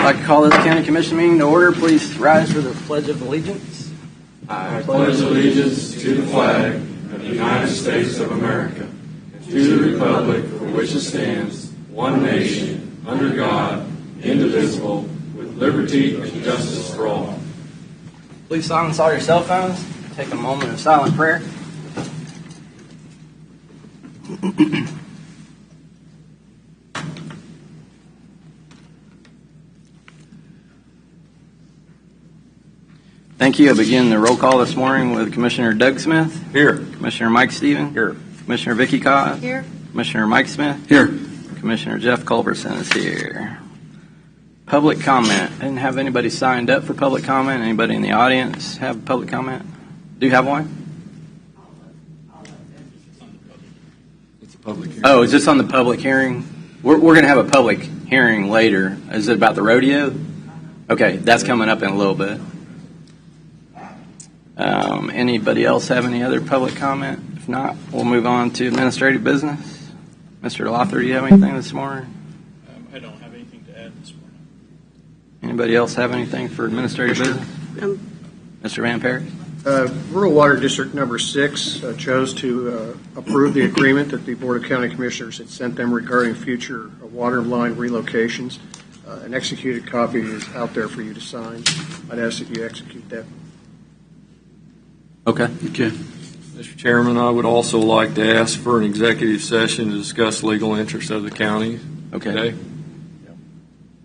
I'd like to call this county commission meeting to order. Please rise for the Pledge of Allegiance. I pledge allegiance to the flag of the United States of America, and to the republic for which it stands, one nation, under God, indivisible, with liberty and justice for all. Please silence all your cell phones. Take a moment of silent prayer. Thank you. I begin the roll call this morning with Commissioner Doug Smith. Here. Commissioner Mike Stevens. Here. Commissioner Vicki Cobb. Here. Commissioner Mike Smith. Here. Commissioner Jeff Culberson is here. Public comment. I didn't have anybody signed up for public comment. Anybody in the audience have public comment? Do you have one? It's a public hearing. Oh, is this on the public hearing? We're going to have a public hearing later. Is it about the rodeo? Okay, that's coming up in a little bit. Anybody else have any other public comment? If not, we'll move on to administrative business. Mr. Lothar, do you have anything this morning? I don't have anything to add this morning. Anybody else have anything for administrative business? Mr. Van Perry? Rural Water District number 6 chose to approve the agreement that the Board of County Commissioners had sent them regarding future water line relocations. An executed copy is out there for you to sign. I'd ask that you execute that. Okay. Mr. Chairman, I would also like to ask for an executive session to discuss legal interests of the county. Okay. Today.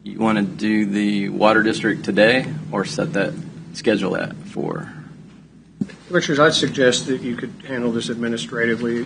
You want to do the water district today or schedule that for? Commissioners, I'd suggest that you could handle this administratively.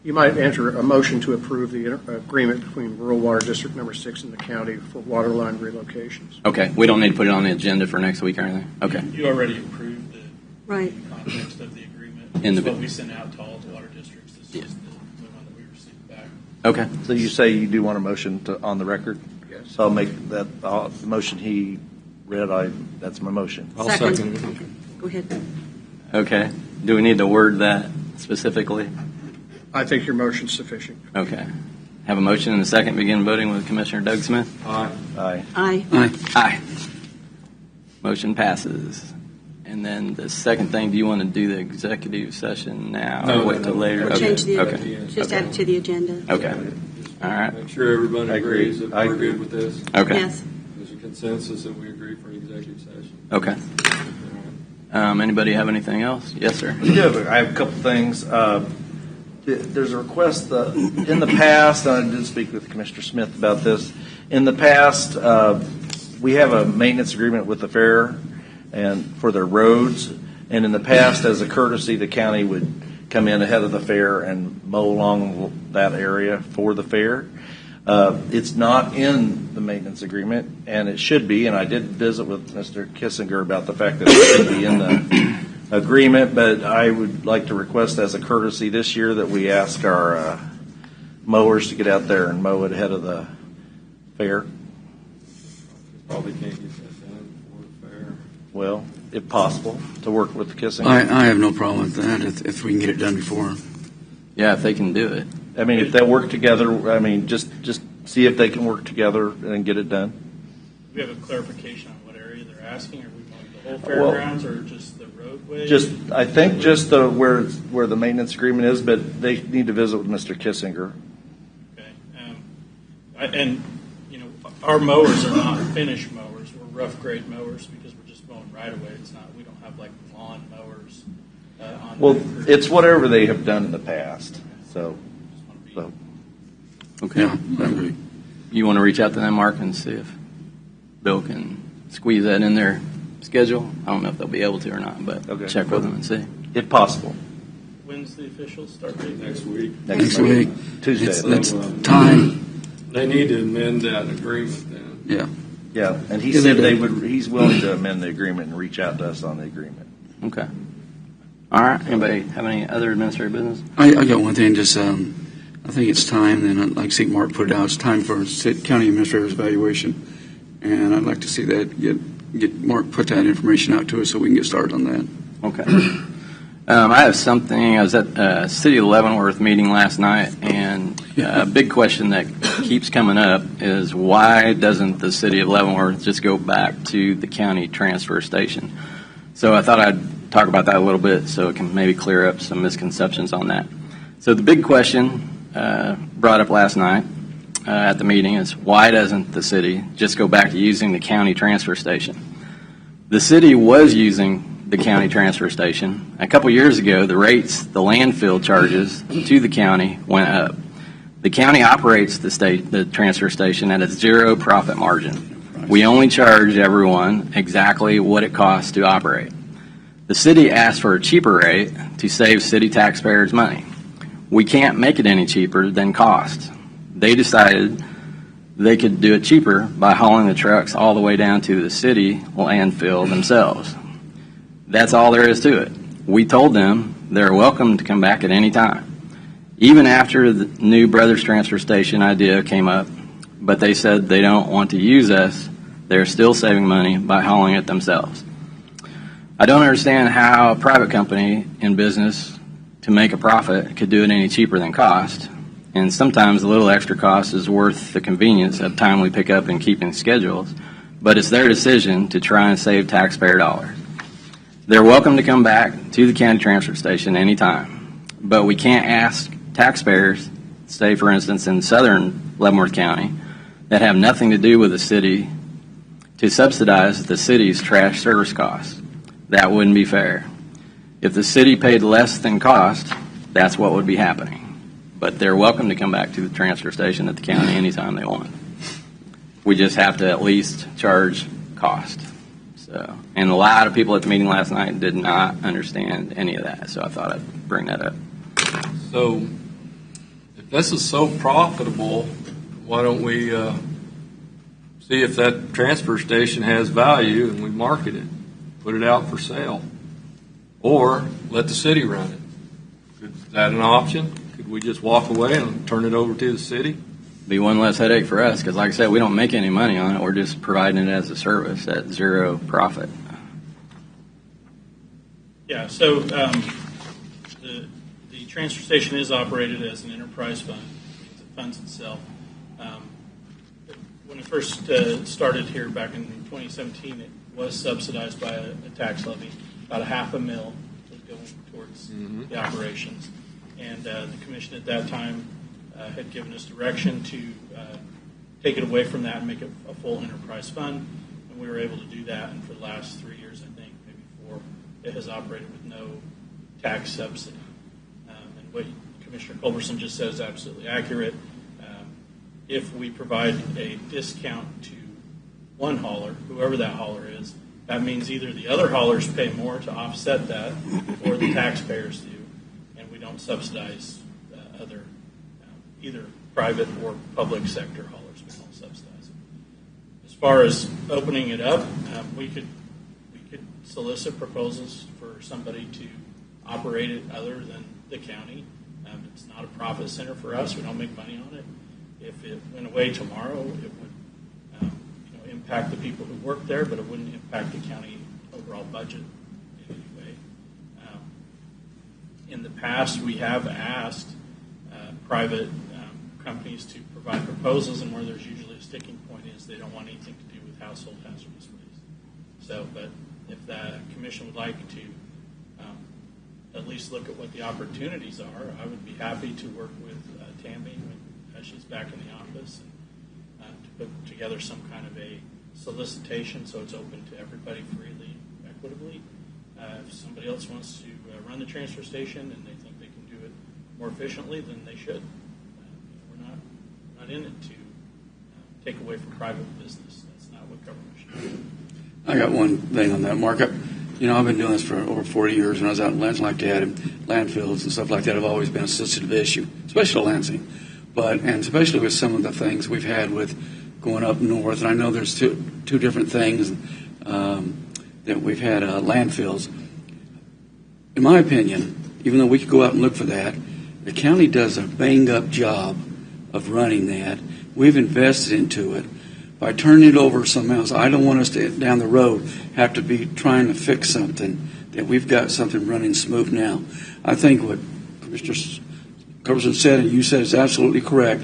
You might enter a motion to approve the agreement between Rural Water District number 6 and the county for water line relocations. Okay. We don't need to put it on the agenda for next week or anything? Okay. You already approved the Right. context of the agreement. In It's the- what we sent out to all the water districts. This is the one that we received back. Okay. So you say you do want a motion on the record? Yes. So I'll make that, the motion he read, that's my motion. I'll Second. second it. Go ahead. Okay. Do we need to word that specifically? I think your motion's sufficient. Okay. Have a motion and a second. Begin voting with Commissioner Doug Smith. Aye. Aye. Aye. Aye. Motion passes. And then the second thing, do you want to do the executive session now or wait till later? We'll change the, Okay. just add it to the agenda. Okay. All right. Make sure everybody I agree. agrees that I we're agree. good with this. Okay. Yes. There's a consensus that we agree for an executive session. Okay. Anybody have anything else? Yes, sir. I have a couple things. There's a request in the past, and I did speak with Commissioner Smith about this. In the past, we have a maintenance agreement with the fair and for their roads. And in the past, as a courtesy, the county would come in ahead of the fair and mow along that area for the fair. It's not in the maintenance agreement, and it should be. And I did visit with Mr. Kissinger about the fact that it should be in the agreement. But I would like to request, as a courtesy this year, that we ask our mowers to get out there and mow it ahead of the fair. Probably can't get that done before the fair. Well, if possible, to work with Kissinger. I have no problem with that if we can get it done before. Yeah, if they can do it. I mean, if they work together, I mean, just see if they can work together and get it done. We have a clarification on what area they're asking. Are we going the whole Well, fairgrounds or just the roadway? I think just where the maintenance agreement is, but they need to visit with Mr. Kissinger. Okay. And, our mowers are not finished mowers. We're rough grade mowers because we're just mowing right away. We don't have like lawn mowers on. Well, it's whatever they have done in the past. So. Okay. Yeah, I agree. You want to reach out to them, Mark, and see if Bill can squeeze that in their schedule? I don't know if they'll be able to or not, but Okay. check with them and see. If possible. When's the official start date? Next week. Next week. Tuesday. It's time. They need to amend that agreement then. Yeah. Yeah, and he Yeah, said they do. he's willing to amend the agreement and reach out to us on the agreement. Okay. All right. Anybody have any other administrative business? I got one thing. Just I think it's time. Then I'd like to see Mark put it out. It's time for county administrator's evaluation, and I'd like to see that get Mark put that information out to us so we can get started on that. Okay. I have something. I was at City of Leavenworth meeting last night, and A big question that keeps coming up is why doesn't the city of Leavenworth just go back to the county transfer station? So I thought I'd talk about that a little bit so it can maybe clear up some misconceptions on that. So the big question brought up last night at the meeting is why doesn't the city just go back to using the county transfer station? The city was using the county transfer station. A couple years ago, the rates, the landfill charges to the county went up. The county operates the transfer station at a zero profit margin. We only charge everyone exactly what it costs to operate. The city asked for a cheaper rate to save city taxpayers money. We can't make it any cheaper than cost. They decided they could do it cheaper by hauling the trucks all the way down to the city landfill themselves. That's all there is to it. We told them they're welcome to come back at any time, even after the new Brothers Transfer Station idea came up, but they said they don't want to use us. They're still saving money by hauling it themselves. I don't understand how a private company in business to make a profit could do it any cheaper than cost, and sometimes a little extra cost is worth the convenience of timely pickup and keeping schedules, but it's their decision to try and save taxpayer dollars. They're welcome to come back to the county transfer station anytime, but we can't ask taxpayers, say for instance in southern Leavenworth County, that have nothing to do with the city to subsidize the city's trash service costs. That wouldn't be fair. If the city paid less than cost, that's what would be happening. But they're welcome to come back to the transfer station at the county anytime they want. We just have to at least charge cost. So, and a lot of people at the meeting last night did not understand any of that, so I thought I'd bring that up. So, if this is so profitable, why don't we see if that transfer station has value and we market it, put it out for sale, or let the city run it? Is that an option? Could we just walk away and turn it over to the city? Be one less headache for us, because like I said, we don't make any money on it. We're just providing it as a service at zero profit. Yeah, so the transfer station is operated as an enterprise fund. It funds itself. When it first started here back in 2017, it was subsidized by a tax levy. About $500,000 was going towards the operations. And the commission at that time had given us direction to take it away from that and make it a full enterprise fund. And we were able to do that. And for the last 3 years, I think, maybe 4, it has operated with no tax subsidy. And what Commissioner Culberson just said is absolutely accurate. If we provide a discount to one hauler, whoever that hauler is, that means either the other haulers pay more to offset that or the taxpayers do, and we don't subsidize other either private or public sector haulers. We don't subsidize them. As far as opening it up, we could solicit proposals for somebody to operate it other than the county. It's not a profit center for us. We don't make money on it. If it went away tomorrow, it would impact the people who work there, but it wouldn't impact the county overall budget in any way. In the past, we have asked private companies to provide proposals, and where there's usually a sticking point is they don't want anything to do with household hazardous waste. So, but if the commission would like to at least look at what the opportunities are, I would be happy to work with Tammy when she's back in the office and to put together some kind of a solicitation so it's open to everybody freely, equitably. If somebody else wants to run the transfer station and they think they can do it more efficiently, then they should. We're not in it to take away from private business. That's not what government should do. I got one thing on that, Mark. I've been doing this for over 40 years. When I was out in Lansing like that, and landfills and stuff like that have always been a sensitive issue, especially Lansing. And especially with some of the things we've had with going up north, and I know there's two different things that we've had landfills. In my opinion, even though we could go out and look for that, the county does a bang-up job of running that. We've invested into it. By turning it over to someone else, I don't want us to, down the road, have to be trying to fix something, that we've got something running smooth now. I think what Commissioner Congressman said, and you said it's absolutely correct.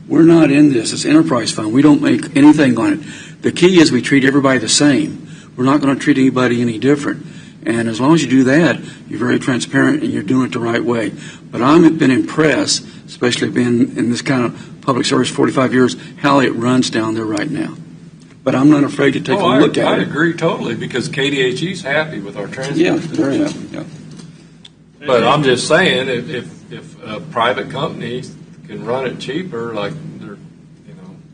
We're not in this. It's enterprise fund. We don't make anything on it. The key is we treat everybody the same. We're not going to treat anybody any different. And as long as you do that, you're very transparent and you're doing it the right way. But I've been impressed, especially being in this kind of public service 45 years, how it runs down there right now. But I'm not afraid to take a look at I it. agree totally, because KDHE's happy with our transfer Yeah, station. very happy. Yeah. But I'm just saying, if a private company can run it cheaper, like their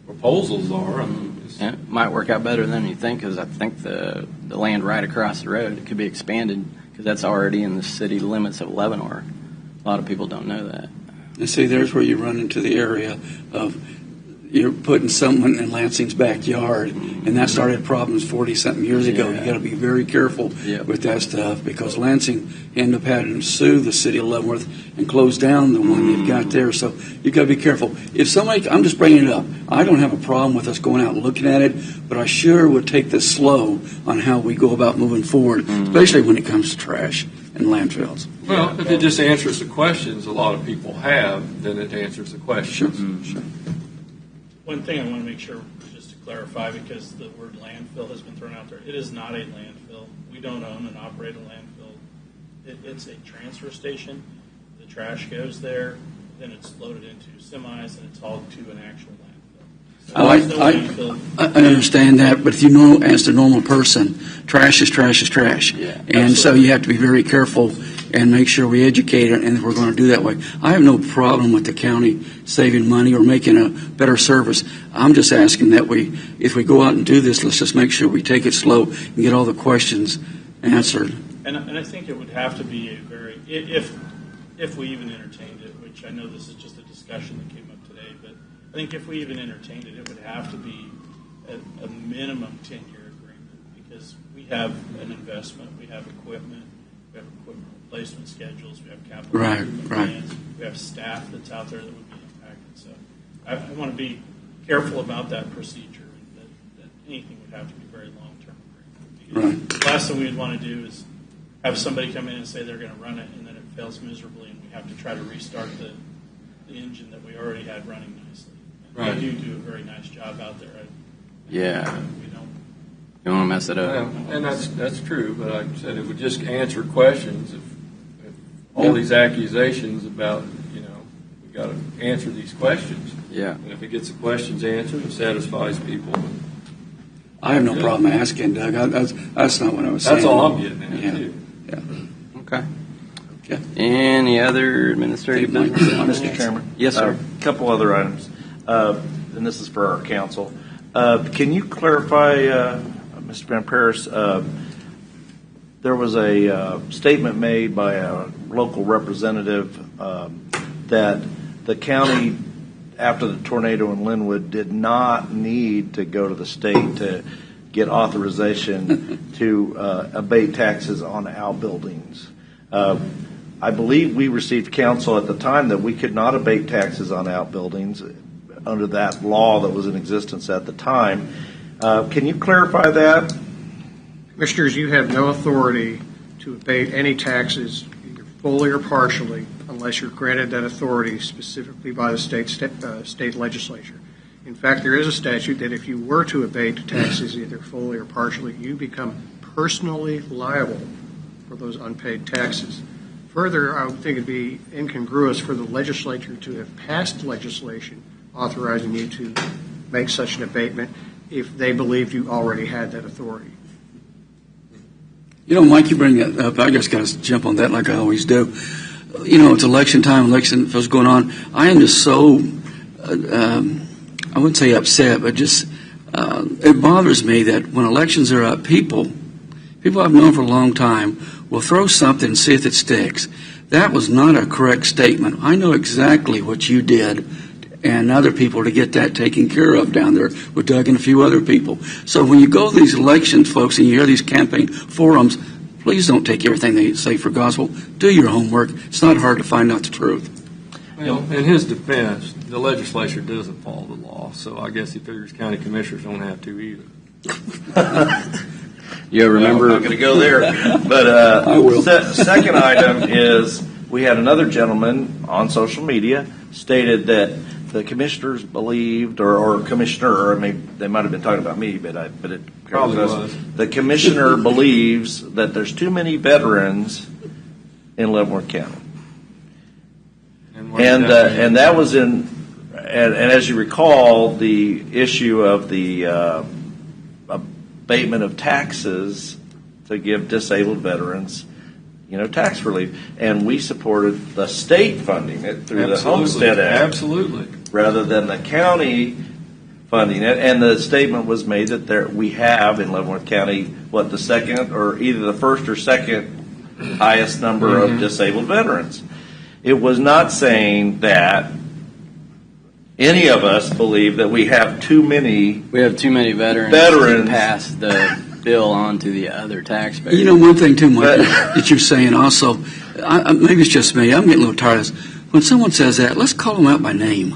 proposals are, I mean, And it might work out better than you think, because I think the land right across the road could be expanded, because that's already in the city limits of Leavenworth. A lot of people don't know that. And see, there's where you run into the area of you're putting someone in Lansing's backyard, and that started problems 40-something years ago. Yeah. You got to be very careful Yep. with that stuff, because Lansing ended up having to sue the city of Leavenworth and close down the one they've got there. So you got to be careful. If somebody, I'm just bringing it up. I don't have a problem with us going out and looking at it, but I sure would take this slow on how we go about moving forward, especially when it comes to trash and landfills. well, if it just answers the questions a lot of people have, then it answers the questions. Sure. One thing I want to make sure, just to clarify, because the word landfill has been thrown out there, it is not a landfill. We don't own and operate a landfill. It's a transfer station. The trash goes there, then it's loaded into semis, and it's hauled to an actual landfill. So there's no landfill. I understand that, but if you know, as a normal person, trash is trash is trash. Yeah, and so absolutely. you have to be very careful and make sure we educate it, and if we're going to do that way. I have no problem with the county saving money or making a better service. I'm just asking that if we go out and do this, let's just make sure we take it slow and get all the questions answered. And I think it would have to be a very, if we even entertained it, which I know this is just a discussion that came up today, but I think if we even entertained it, it would have to be a minimum 10-year agreement, because we have an investment, we have equipment replacement schedules, we have capital Right. plans, we have staff that's out there that would be impacted. So I want to be careful about that procedure, that anything would have to be very long-term agreement. Right. The last thing we'd want to do is have somebody come in and say they're going to run it, and then it fails miserably, and we have to try to restart the engine that we already had running nicely. And Right. They do a very nice job out there. Yeah. We don't. You don't want to mess it up. Well, and that's true, but like I said, it would just answer questions. If all these accusations about, we got to answer these questions. Yeah. And if it gets the questions answered, it satisfies people. I have no problem asking, Doug. That's not what I was saying. That's all I'm getting at, Yeah. too. Okay. Okay. Any other administrative business? Mr. Chairman? Yes, sir. A couple other items, and this is for our council. Can you clarify, Mr. Van Paris, there was a statement made by a local representative that the county, after the tornado in Linwood, did not need to go to the state to get authorization to abate taxes on outbuildings. I believe we received counsel at the time that we could not abate taxes on outbuildings under that law that was in existence at the time. Can you clarify that? Commissioners, you have no authority to abate any taxes, either fully or partially, unless you're granted that authority specifically by the state legislature. In fact, there is a statute that if you were to abate taxes either fully or partially, you become personally liable for those unpaid taxes. Further, I would think it'd be incongruous for the legislature to have passed legislation authorizing you to make such an abatement if they believed you already had that authority. Mike, you bring that up. I just got to jump on that like I always do. It's election time, election feels going on. I am just so, I wouldn't say upset, but just, it bothers me that when elections are up, people I've known for a long time will throw something and see if it sticks. That was not a correct statement. I know exactly what you did and other people to get that taken care of down there with Doug and a few other people. So when you go to these elections, folks, and you hear these campaign forums, please don't take everything they say for gospel. Do your homework. It's not hard to find out the truth. Well, in his defense, the legislature doesn't follow the law, so I guess he figures county commissioners don't have to either. You remember? I'm not going to go there. But I will. Second item is we had another gentleman on social media stated that the commissioners believed, or commissioner, or maybe they might have been talking about me, but it Probably was. The commissioner believes that there's too many veterans in Leavenworth County. And that was in, and as you recall, the issue of the abatement of taxes to give disabled veterans, tax relief, and we supported the state funding it through the Homestead Act, Absolutely. rather than the county funding it. And the statement was made that we have in Leavenworth County the second, or either the first or second highest number of disabled veterans. It was not saying that any of us believe that we have too many. We have too many veterans to pass the bill on to the other taxpayers. One thing too, Mike, that you're saying also, maybe it's just me, I'm getting a little tired of this. When someone says that, let's call them out by name.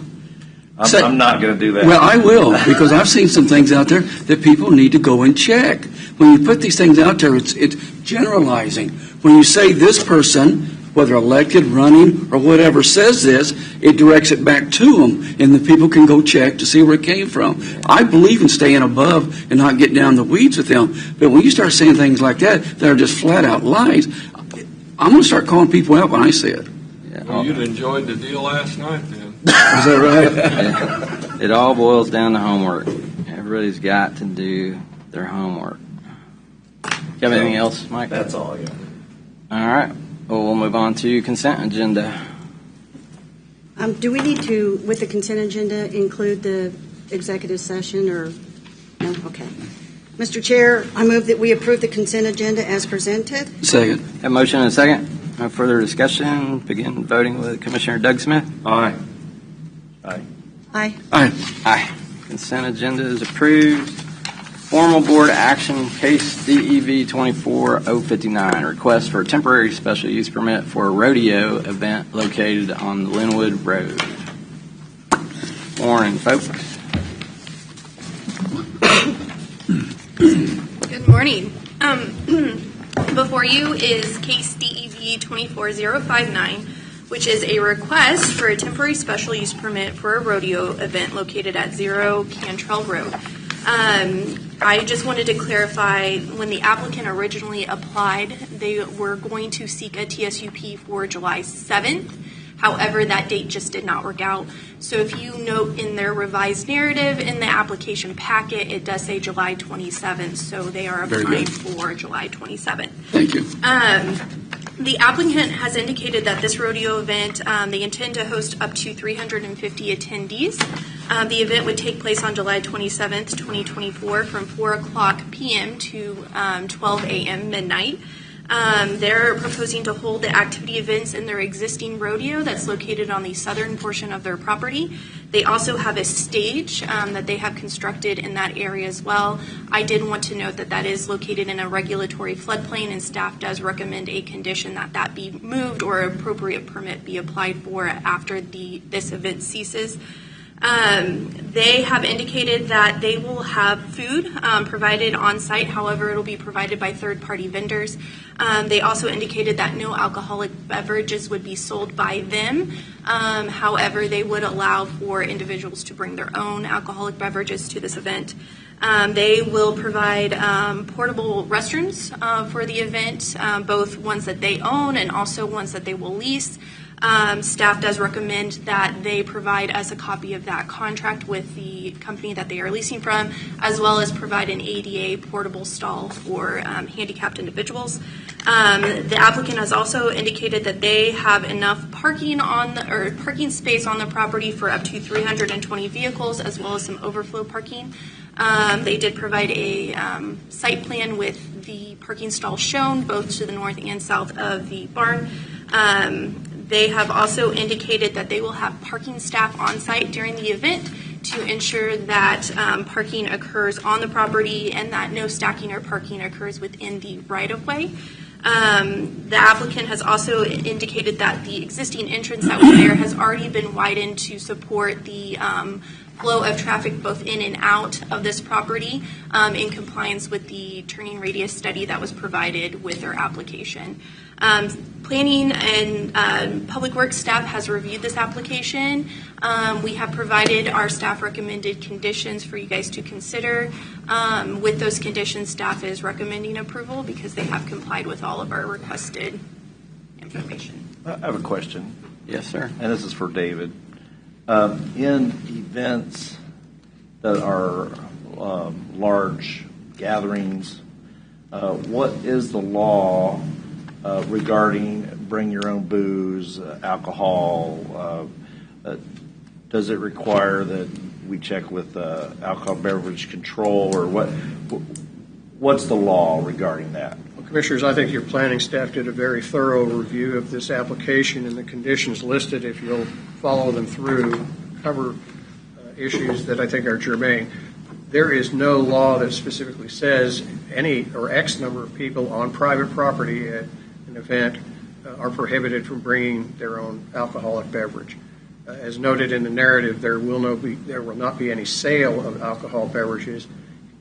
I'm not going to do that. Well, I will, because I've seen some things out there that people need to go and check. When you put these things out there, it's generalizing. When you say this person, whether elected, running, or whatever, says this, it directs it back to them, and the people can go check to see where it came from. I believe in staying above and not getting down the weeds with them, but when you start saying things like that are just flat-out lies, I'm going to start calling people out when I say it. Yeah. Well, you'd enjoyed the deal last night then. Is that right? It all boils down to homework. Everybody's got to do their homework. You have anything else, Mike? That's all I got. All right. Well, we'll move on to consent agenda. Do we need to, with the consent agenda, include the executive session or no? Okay. Mr. Chair, I move that we approve the consent agenda as presented. Second. Have a motion and a second. No further discussion. Begin voting with Commissioner Doug Smith. Aye. Aye. Aye. Aye. Aye. Consent agenda is approved. Formal board action, case DEV 24059, request for a temporary special use permit for a rodeo event located on Linwood Road. Morning, folks. Good morning. Before you is case DEV 24059, which is a request for a temporary special use permit for a rodeo event located at 0 Cantrell Road. I just wanted to clarify, when the applicant originally applied, they were going to seek a TSUP for July 7th. However, that date just did not work out. So if you note in their revised narrative in the application packet, it does say July 27th. So they are applying for July 27th. Thank you. The applicant has indicated that this rodeo event, they intend to host up to 350 attendees. The event would take place on July 27th, 2024 from 4 o'clock p.m. to 12 a.m. midnight. They're proposing to hold the activity events in their existing rodeo that's located on the southern portion of their property. They also have a stage that they have constructed in that area as well. I did want to note that that is located in a regulatory floodplain, and staff does recommend a condition that be moved or appropriate permit be applied for after this event ceases. They have indicated that they will have food provided on site. However, it will be provided by third-party vendors. They also indicated that no alcoholic beverages would be sold by them. However, they would allow for individuals to bring their own alcoholic beverages to this event. They will provide portable restrooms for the event, both ones that they own and also ones that they will lease. Staff does recommend that they provide us a copy of that contract with the company that they are leasing from, as well as provide an ADA portable stall for handicapped individuals. The applicant has also indicated that they have enough parking space on the property for up to 320 vehicles, as well as some overflow parking. They did provide a site plan with the parking stall shown both to the north and south of the barn. They have also indicated that they will have parking staff on site during the event to ensure that parking occurs on the property and that no stacking or parking occurs within the right-of-way. The applicant has also indicated that the existing entrance that was there has already been widened to support the flow of traffic both in and out of this property in compliance with the turning radius study that was provided with their application. Planning and Public Works staff has reviewed this application. We have provided our staff recommended conditions for you guys to consider. With those conditions, staff is recommending approval because they have complied with all of our requested information. I have a question, Yes, sir. and this is for David. In events that are large gatherings, what is the law regarding bring your own booze, alcohol? Does it require that we check with alcohol beverage control, or what's the law regarding that? Well, Commissioners, I think your planning staff did a very thorough review of this application, and the conditions listed, if you'll follow them through, cover issues that I think are germane. There is no law that specifically says any or X number of people on private property at an event are prohibited from bringing their own alcoholic beverage. As noted in the narrative, there will not be any sale of alcohol beverages.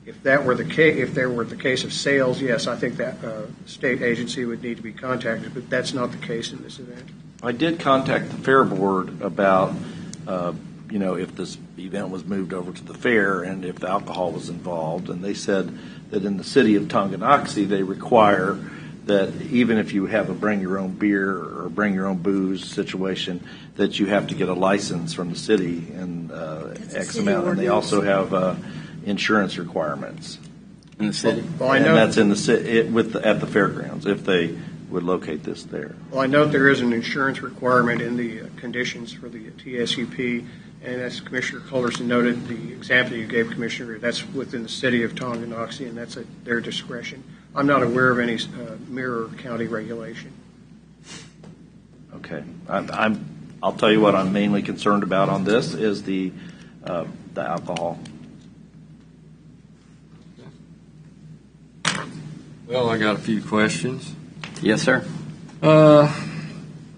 If that were the case, if there were the case of sales, yes, I think that state agency would need to be contacted, but that's not the case in this event. I did contact the Fair Board about, if this event was moved over to the fair and if the alcohol was involved, and they said that in the city of Tonganoxie, they require that even if you have a bring your own beer or bring your own booze situation, that you have to get a license from the city and X amount, and they also have insurance requirements. In the city? Well, I And know that's in the city at the fairgrounds if they would locate this there. Well, I note there is an insurance requirement in the conditions for the TSUP, and as Commissioner Cullerson noted, the example you gave, Commissioner, that's within the city of Tonganoxie, and that's at their discretion. I'm not aware of any mirror county regulation. Okay, I'll tell you what I'm mainly concerned about on this is the alcohol. Well, I got a few questions. Yes, sir.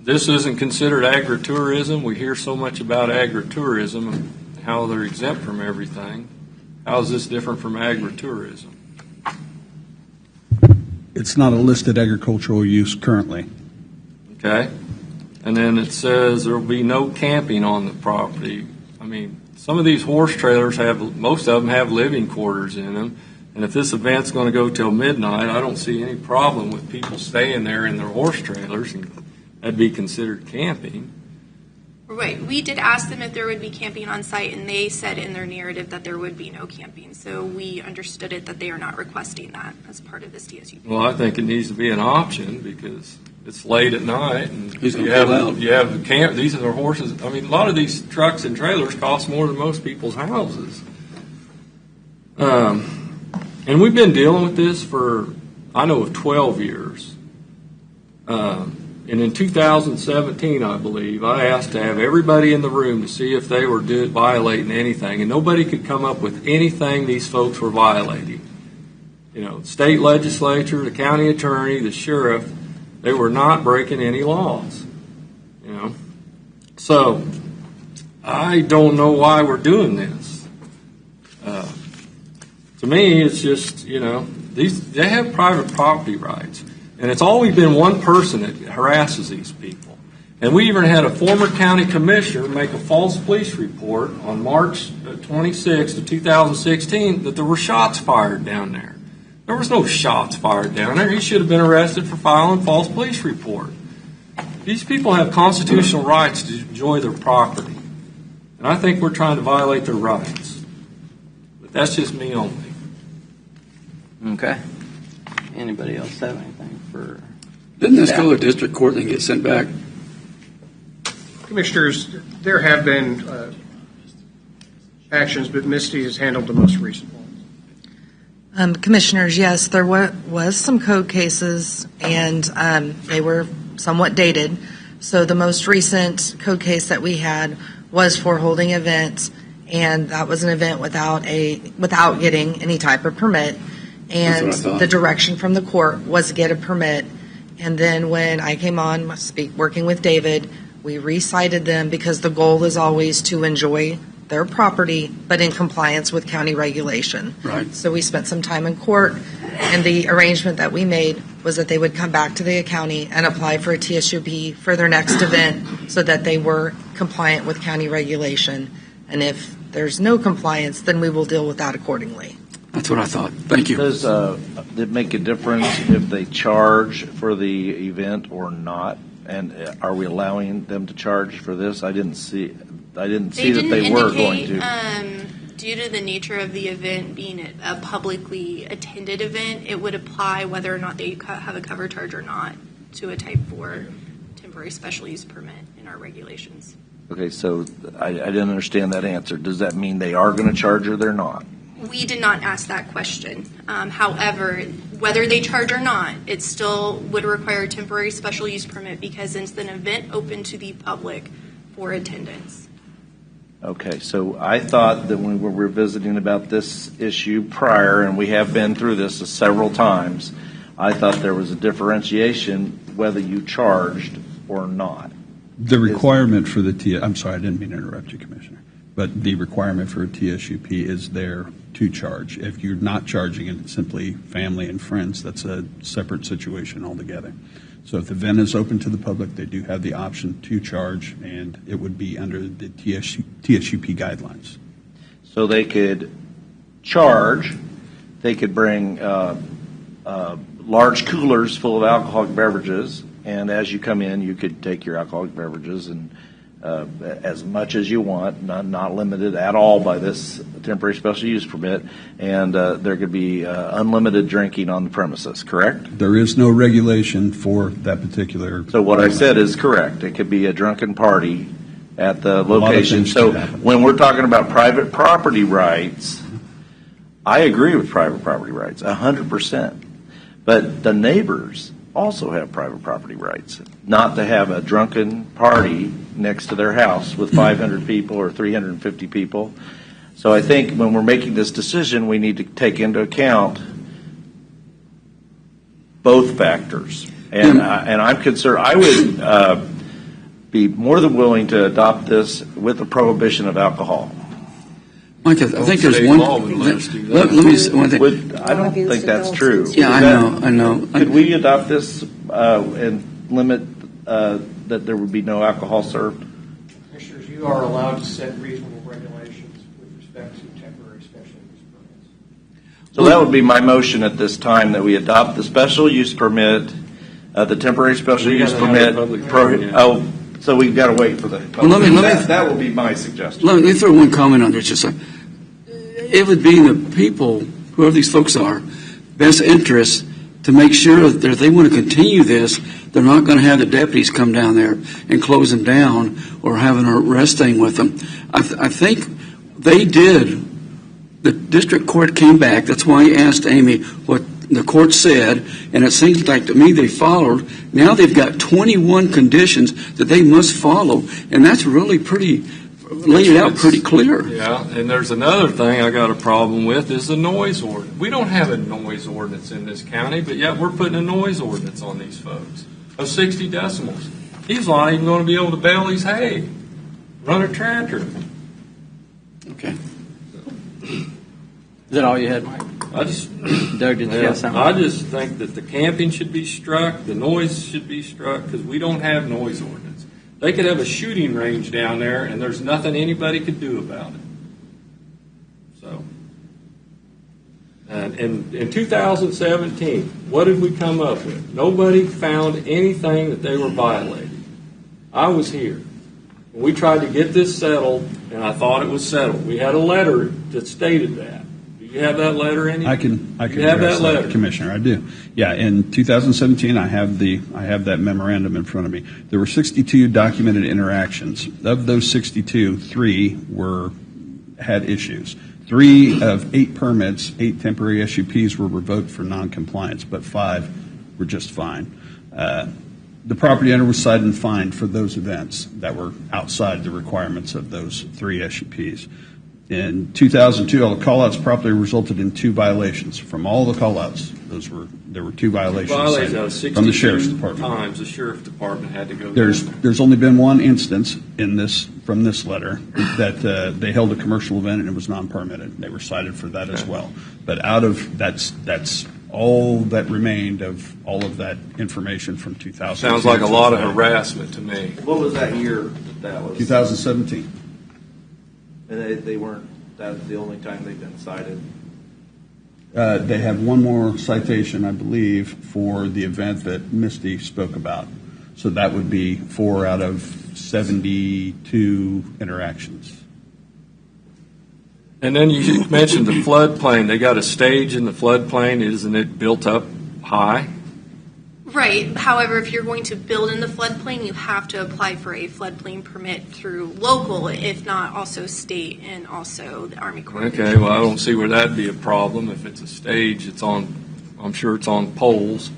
This isn't considered agritourism. We hear so much about agritourism and how they're exempt from everything. How is this different from agritourism? It's not a listed agricultural use currently. Okay. And then it says there will be no camping on the property. I mean, some of these horse trailers most of them have living quarters in them. And if this event's going to go till midnight, I don't see any problem with people staying there in their horse trailers, and that'd be considered camping. Right. We did ask them if there would be camping on site, and they said in their narrative that there would be no camping. So we understood it that they are not requesting that as part of this DSUP. Well, I think it needs to be an option because it's late at night, and Who's gonna you have pull out? the camp. These are their horses. I mean, a lot of these trucks and trailers cost more than most people's houses. And we've been dealing with this for, I know, of 12 years. And in 2017, I believe, I asked to have everybody in the room to see if they were violating anything, and nobody could come up with anything these folks were violating. State legislature, the county attorney, the sheriff, they were not breaking any laws. So I don't know why we're doing this. To me, it's just, they have private property rights. And it's always been one person that harasses these people. And we even had a former county commissioner make a false police report on March 26th of 2016 that there were shots fired down there. There was no shots fired down there. He should have been arrested for filing a false police report. These people have constitutional rights to enjoy their property. And I think we're trying to violate their rights. But that's just me only. Okay. Anybody else have anything for? Didn't this go to district court and get sent back? Commissioners, there have been actions, but Misty has handled the most recent one. Commissioners, yes, there was some code cases, and they were somewhat dated. So the most recent code case that we had was for holding events, and that was an event without getting any type of permit. And That's what I thought. the direction from the court was to get a permit. And then when I came on, working with David, we recited them because the goal is always to enjoy their property, but in compliance with county regulation. Right. So we spent some time in court, and the arrangement that we made was that they would come back to the county and apply for a TSUP for their next event so that they were compliant with county regulation. And if there's no compliance, then we will deal with that accordingly. That's what I thought. Thank you. Does it make a difference if they charge for the event or not? And are we allowing them to charge for this? I didn't see that they were going to. Due to the nature of the event being a publicly attended event, it would apply whether or not they have a cover charge or not to a Type 4 temporary special use permit in our regulations. Okay, so I didn't understand that answer. Does that mean they are going to charge or they're not? We did not ask that question. However, whether they charge or not, it still would require a temporary special use permit because it's an event open to the public for attendance. Okay, so I thought that when we were visiting about this issue prior, and we have been through this several times, I thought there was a differentiation whether you charged or not. The requirement for the I'm sorry, I didn't mean to interrupt you, Commissioner, but the requirement for a TSUP is there to charge. If you're not charging it, it's simply family and friends. That's a separate situation altogether. So if the event is open to the public, they do have the option to charge, and it would be under the TSUP guidelines. So they could charge, they could bring large coolers full of alcoholic beverages, and as you come in, you could take your alcoholic beverages and as much as you want, not limited at all by this temporary special use permit, and there could be unlimited drinking on the premises, correct? There is no regulation for that particular. So what I said is correct. It could be a drunken party at the location. So when we're talking about private property rights, I agree with private property rights, 100%. But the neighbors also have private property rights, not to have a drunken party next to their house with 500 people or 350 people. So I think when we're making this decision, we need to take into account both factors. And I'm concerned, I would be more than willing to adopt this with a prohibition of alcohol. Mike, I think there's one. Let me say one thing. I don't think that's true. Yeah, I know. Could we adopt this and limit that there would be no alcohol served? Commissioners, you are allowed to set reasonable regulations with respect to temporary special use permits. So that would be my motion at this time, that we adopt the special use permit, the temporary special use permit. So we've got to wait for the public. That will be my suggestion. Let me throw one comment on there. Just it would be in the people, whoever these folks are, best interest to make sure that if they want to continue this, they're not going to have the deputies come down there and close them down or have an arrest thing with them. I think they did. The district court came back. That's why I asked Amy what the court said, and it seems like to me they followed. Now they've got 21 conditions that they must follow, and that's really pretty laid it out pretty clear. Yeah, and there's another thing I got a problem with is the noise ordinance. We don't have a noise ordinance in this county, but yet we're putting a noise ordinance on these folks of 60 decibels. He's not even going to be able to bale his hay, run a tractor. Okay. Is that all you had, Mike? Doug, did you have something? I just think that the camping should be struck, the noise should be struck, because we don't have noise ordinance. They could have a shooting range down there, and there's nothing anybody could do about it. So, and in 2017, what did we come up with? Nobody found anything that they were violating. I was here. We tried to get this settled, and I thought it was settled. We had a letter that stated that. Do you have that letter in you? I can have that letter, Commissioner. I do. Yeah, in 2017, I have that memorandum in front of me. There were 62 documented interactions. Of those 62, 3 had issues. 3 of 8 permits, 8 temporary SUPs were revoked for noncompliance, but 5 were just fine. The property owner was cited and fined for those events that were outside the requirements of those 3 SUPs. In 2002, all the callouts properly resulted in 2 violations. From all the callouts, there were 2 violations from the sheriff's department. Times the sheriff's department had to go. There's only been one instance in this from this letter that they held a commercial event and it was non-permitted. They were cited for that as well. But out of that's all that remained of all of that information from 2000. Sounds like a lot of harassment to me. What was that year that was? 2017. And they weren't, that's the only time they've been cited. They have one more citation, I believe, for the event that Misty spoke about. So that would be 4 out of 72 interactions. And then you mentioned the floodplain. They got a stage in the floodplain. Isn't it built up high? Right. However, if you're going to build in the floodplain, you have to apply for a floodplain permit through local, if not also state and also the Army Corps. Okay, well, I don't see where that'd be a problem. If it's a stage, I'm sure it's on poles.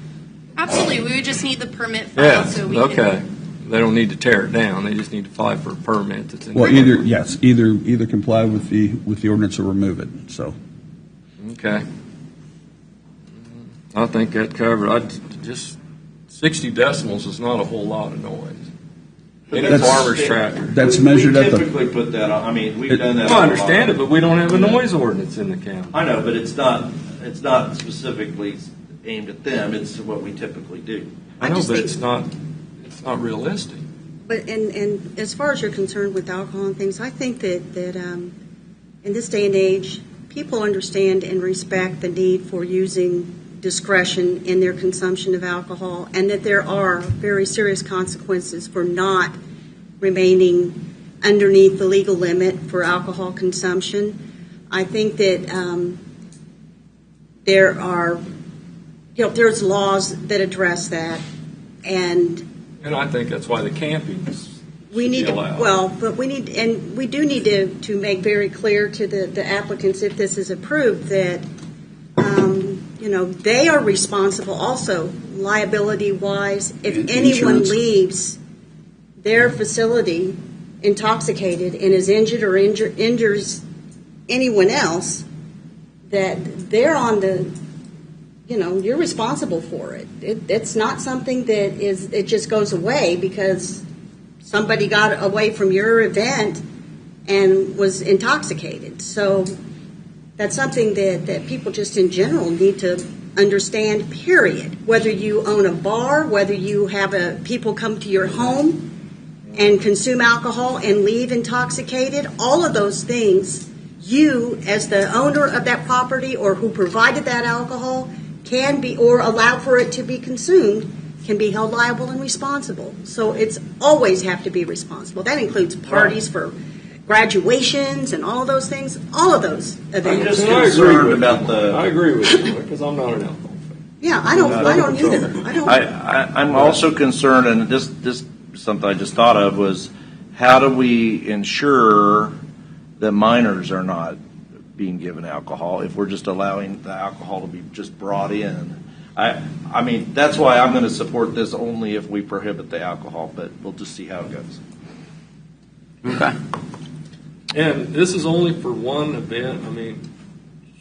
Absolutely. We would just need the permit filed Yeah, so we okay. can. They don't need to tear it down. They just need to apply for a permit that's in. Well, either comply with the ordinance or remove it. So. Okay. I think that covered. Just 60 decibels is not a whole lot of noise. In a farmer's tractor. That's measured at the. We typically put that on. I mean, we've done that. I understand it, but we don't have a noise ordinance in the county. I know, but it's not specifically aimed at them. It's what we typically do. I know, but it's not realistic. But and as far as you're concerned with alcohol and things, I think that in this day and age, people understand and respect the need for using discretion in their consumption of alcohol, and that there are very serious consequences for not remaining underneath the legal limit for alcohol consumption. I think that there's laws that address that, and I think that's why the camping we need to, allowed. but we do need to make very clear to the applicants, if this is approved, that they are responsible also liability-wise if And anyone insurance. leaves their facility intoxicated and is injured or injures anyone else, that they're on the, you're responsible for it. It's not something that it just goes away because somebody got away from your event and was intoxicated. So that's something that people just in general need to understand, period. Whether you own a bar, whether you have people come to your home and consume alcohol and leave intoxicated, all of those things, you as the owner of that property or who provided that alcohol can be, or allow for it to be consumed, can be held liable and responsible. So it's always have to be responsible. That includes parties for graduations and all those things, all of those events. I'm just concerned about I agree with you because I'm not an alcohol fan. Yeah, I don't either. I'm also concerned, and this something I just thought of was, how do we ensure that minors are not being given alcohol if we're just allowing the alcohol to be just brought in? I mean, that's why I'm going to support this only if we prohibit the alcohol, but we'll just see how it goes. Okay. And this is only for one event. I mean,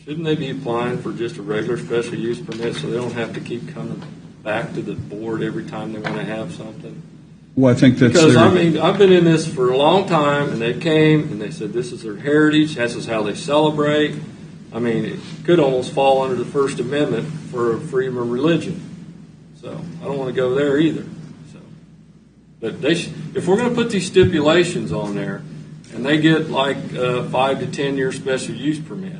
shouldn't they be applying for just a regular special use permit so they don't have to keep coming back to the board every time they want to have something? Well, I think that's Because, I've been in this for a long time, and they came and they said this is their heritage, this is how they celebrate. I mean, it could almost fall under the First Amendment for freedom of religion. So I don't want to go there either. So, but if we're going to put these stipulations on there, and they get like a 5 to 10 year special use permit,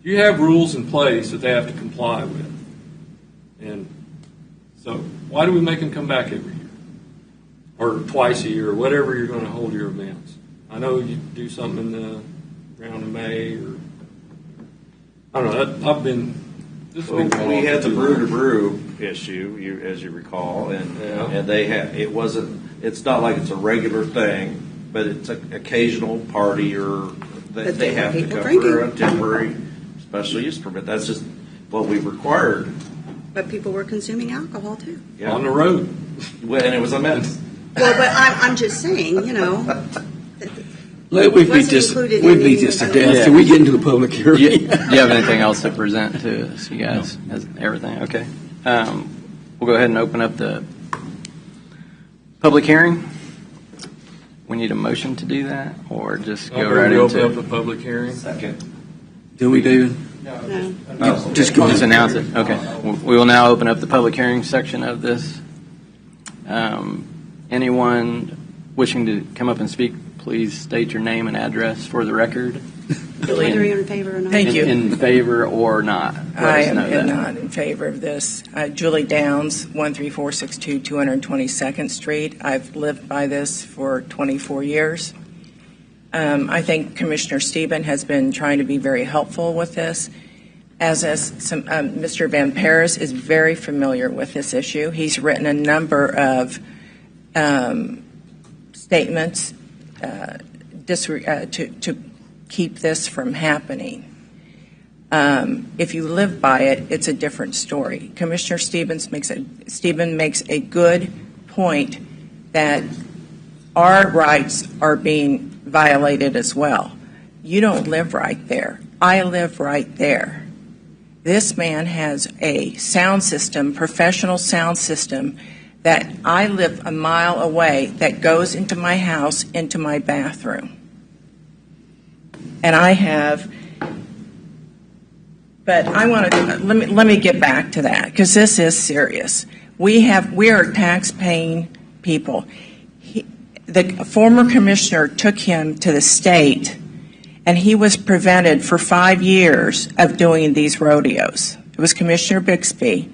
you have rules in place that they have to comply with. And so why do we make them come back every year? Or twice a year, or whatever you're going to hold your events? I know you do something around May, or I don't know. We had the brew to brew issue, as you recall, and they had it's not like it's a regular thing, but it's an occasional party, or they have to go for a temporary special use permit. That's just what we required. But people were consuming alcohol too. Yeah. on the road. Well, and it was a mess. Well, but I'm just saying, We'd Wasn't beat this included to in death the- till we get into the public Do you hearing. have anything else to present to us, you guys? Has everything? Okay. We'll go ahead and open up the public hearing. we need a motion to do that, or just I'll go move right we open up into the public hearing. Do we, David? No. Just go Just ahead. announce it. Okay. We will now open up the public hearing section of this. Anyone wishing to come up and speak, please state your name and address for the record. Whether you're in favor or not. Thank you. In favor or not. Let I us know that. am not in favor of this. Julie Downs, 13462 222nd Street. I've lived by this for 24 years. I think Commissioner Steben has been trying to be very helpful with this. Mr. Van Paris is very familiar with this issue. He's written a number of statements to keep this from happening. If you live by it, it's a different story. Commissioner Steben makes a good point that our rights are being violated as well. You don't live right there. I live right there. This man has a sound system, professional sound system, that I live a mile away that goes into my house, into my bathroom. And I have, but I want to, let me get back to that, because this is serious. We are tax-paying people. The former commissioner took him to the state, and he was prevented for 5 years of doing these rodeos. It was Commissioner Bixby.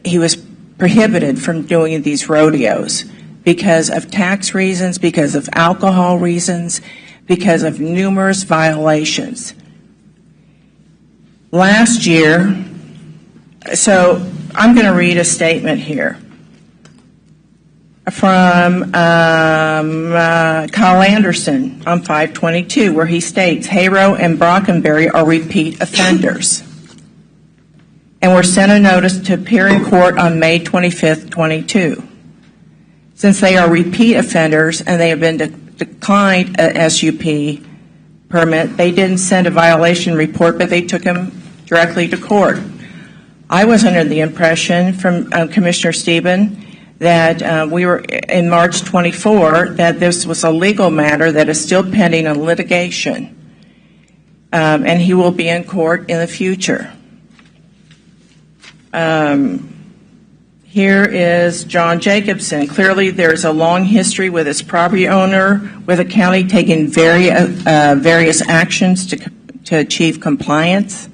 He was prohibited from doing these rodeos because of tax reasons, because of alcohol reasons, because of numerous violations. Last year, so I'm going to read a statement here from Kyle Anderson on 522, where he states, Hayrow and Brockenberry are repeat offenders and were sent a notice to appear in court on May 25th, 22. Since they are repeat offenders and they have been declined a SUP permit, they didn't send a violation report, but they took him directly to court. I was under the impression from Commissioner Steben that we were in March 24, that this was a legal matter that is still pending in litigation, and he will be in court in the future. Here is John Jacobson. Clearly, there's a long history with his property owner, with the county taking various actions to achieve compliance.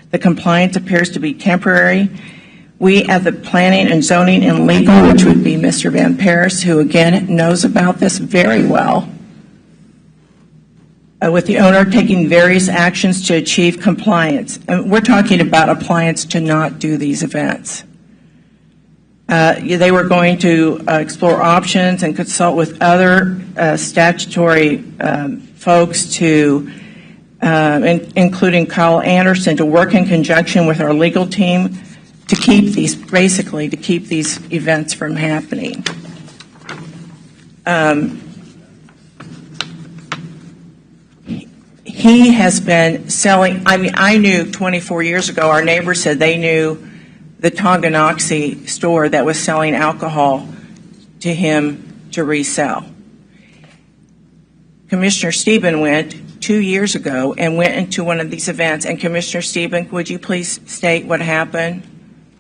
The compliance appears to be temporary. We at the Planning and Zoning and Legal, which would be Mr. Van Paris, who again knows about this very well, with the owner taking various actions to achieve compliance. And we're talking about compliance to not do these events. They were going to explore options and consult with other statutory folks to, including Kyle Anderson, to work in conjunction with our legal team to keep these, basically, to keep these events from happening. He has been selling, I knew 24 years ago, our neighbors said they knew the Tonganoxie store that was selling alcohol to him to resell. Commissioner Steben went 2 years ago and went into one of these events. And Commissioner Steben, would you please state what happened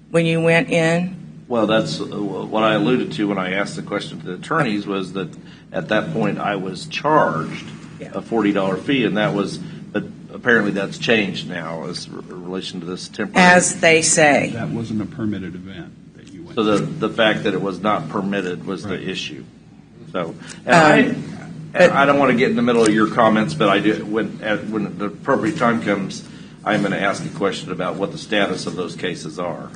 when you went in? Well, that's what I alluded to when I asked the question to the attorneys, was that at that point I was charged a $40 fee, and that was, but apparently that's changed now as in relation to this temporary. As they say. That wasn't a permitted event that you went So to. the fact that it was not permitted was Right. the issue. So, and I don't want to get in the middle of your comments, but I do, when the appropriate time comes, I'm going to ask a question about what the status of those cases are.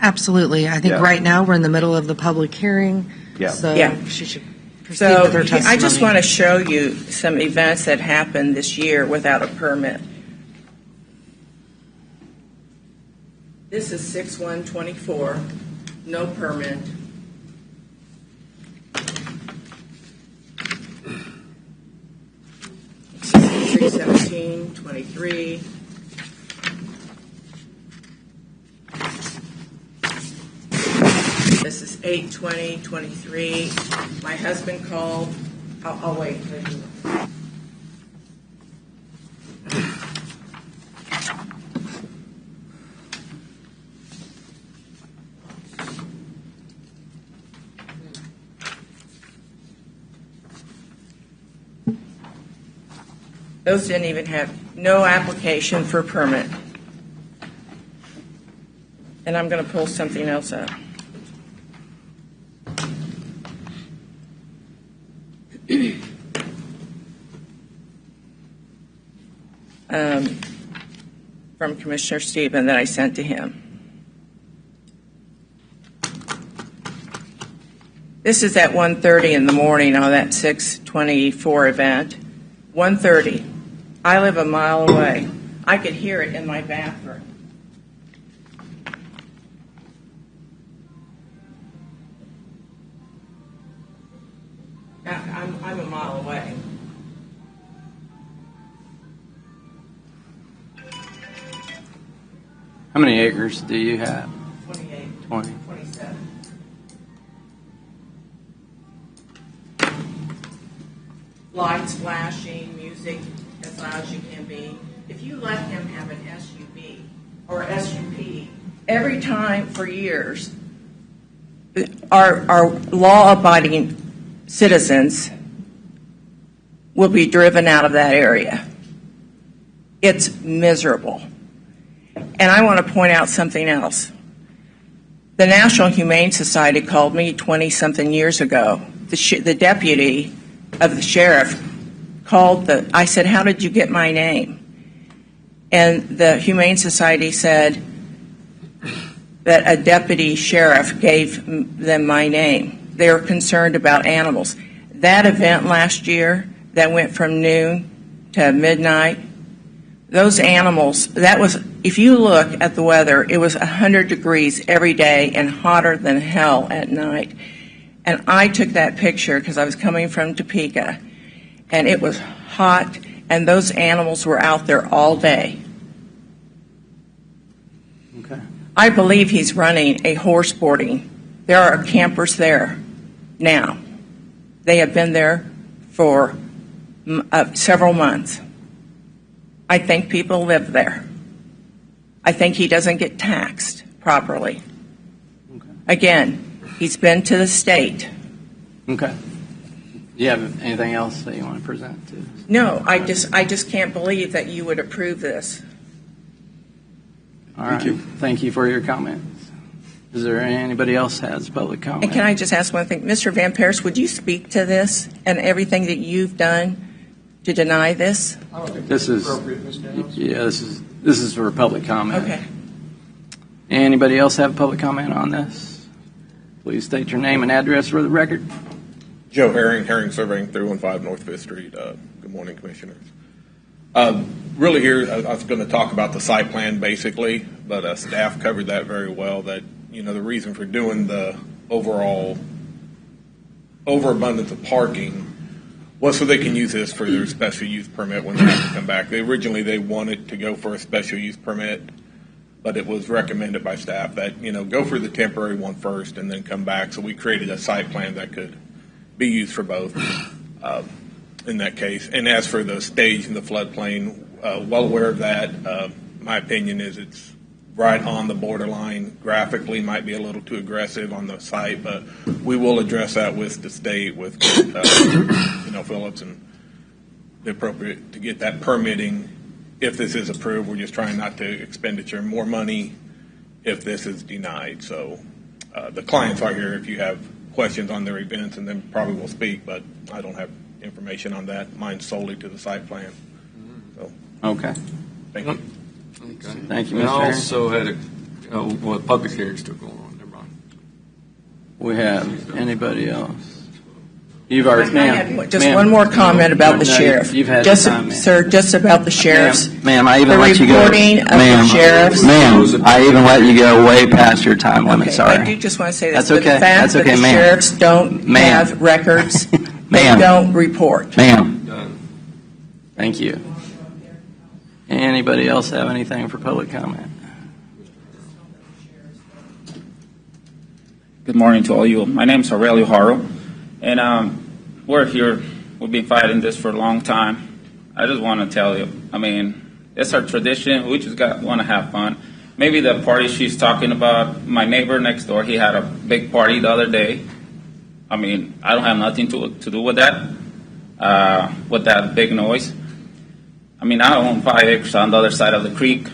Absolutely. I think Yeah. right now we're in the middle of the public hearing. Yeah. So Yeah. she should proceed So with her testimony. I just want to show you some events that happened this year without a permit. This is 6/1/24, no permit. Excuse me, 6/17/23. This is 8/20/23. My husband called I'll wait for you. Those didn't even have no application for permit. And I'm going to pull something else up. From Commissioner Stephen that I sent to him. This is at 1:30 in the morning on that 6/24 event. 1:30. I live a mile away. I could hear it in my bathroom. I'm a mile away. How many acres do you have? 28. 20. 27. Lights flashing, music as loud as you can be. If you let him have an SUV or SUP, every time for years, our law-abiding citizens will be driven out of that area. It's miserable. And I want to point out something else. The National Humane Society called me 20-something years ago. The deputy of the sheriff called I said, how did you get my name? And the Humane Society said that a deputy sheriff gave them my name. They were concerned about animals. That event last year that went from noon to midnight, those animals, that was, if you look at the weather, it was 100 degrees every day and hotter than hell at night. And I took that picture because I was coming from Topeka, and it was hot, and those animals were out there all day. Okay. I believe he's running a horse boarding. There are campers there now. They have been there for several months. I think people live there. I think he doesn't get taxed properly. Okay. Again, he's been to the state. Okay. Do you have anything else that you want to present to us? No, I just can't believe that you would approve this. All right. Thank you for your comments. Is there anybody else has public comment? And can I just ask one thing? Mr. Van Paris, would you speak to this and everything that you've done to deny this? I don't think This that's is- appropriate, Ms. Downs. Yeah, this is for public comment. Okay. Anybody else have public comment on this? Please state your name and address for the record. Joe Herring, Herring Surveying, 315 North Fifth Street. Good morning, Commissioners. Really here, I was going to talk about the site plan basically, but staff covered that very well, that, you know, the reason for doing the overall overabundance of parking was so they can use this for their special use permit when they have to come back. Originally, they wanted to go for a special use permit, but it was recommended by staff that, you know, go for the temporary one first and then come back. So we created a site plan that could be used for both in that case. And as for the stage and the floodplain, well aware of that. My opinion is it's right on the borderline. Graphically might be a little too aggressive on the site, but we will address that with the state, with Phillips, and the appropriate to get that permitting. If this is approved, we're just trying not to expenditure more money if this is denied. So the clients are here if you have questions on their events, and then probably will speak, but I don't have information on that. Mine's solely to the site plan. So Okay. thank you. Okay. Thank you, And Mr. I Herring. also had public hearings still going on. Never mind. We have anybody else? You've already, I ma'am. have just ma'am. one more comment about the No, sheriff. You've had Just, time, ma'am. sir, just about the sheriffs. Ma'am, I even The let you go. reporting of the Ma'am, sheriffs. Ma'am, I even let you go way past your time limit. Okay, Sorry. I do just want to say this. That's but okay. The fact That's that okay, the ma'am. sheriffs don't Ma'am. have records, they Ma'am. don't report. Ma'am, Done. thank you. Anybody else have anything for public comment? Good morning to all you. My name is Aurelio Haro, and we're here we've been fighting this for a long time. I just want to tell you, I mean, it's our tradition. We just want to have fun. Maybe the party she's talking about, my neighbor next door, he had a big party the other day. I mean, I don't have nothing to do with that big noise. I mean, I own 5 acres on the other side of the creek.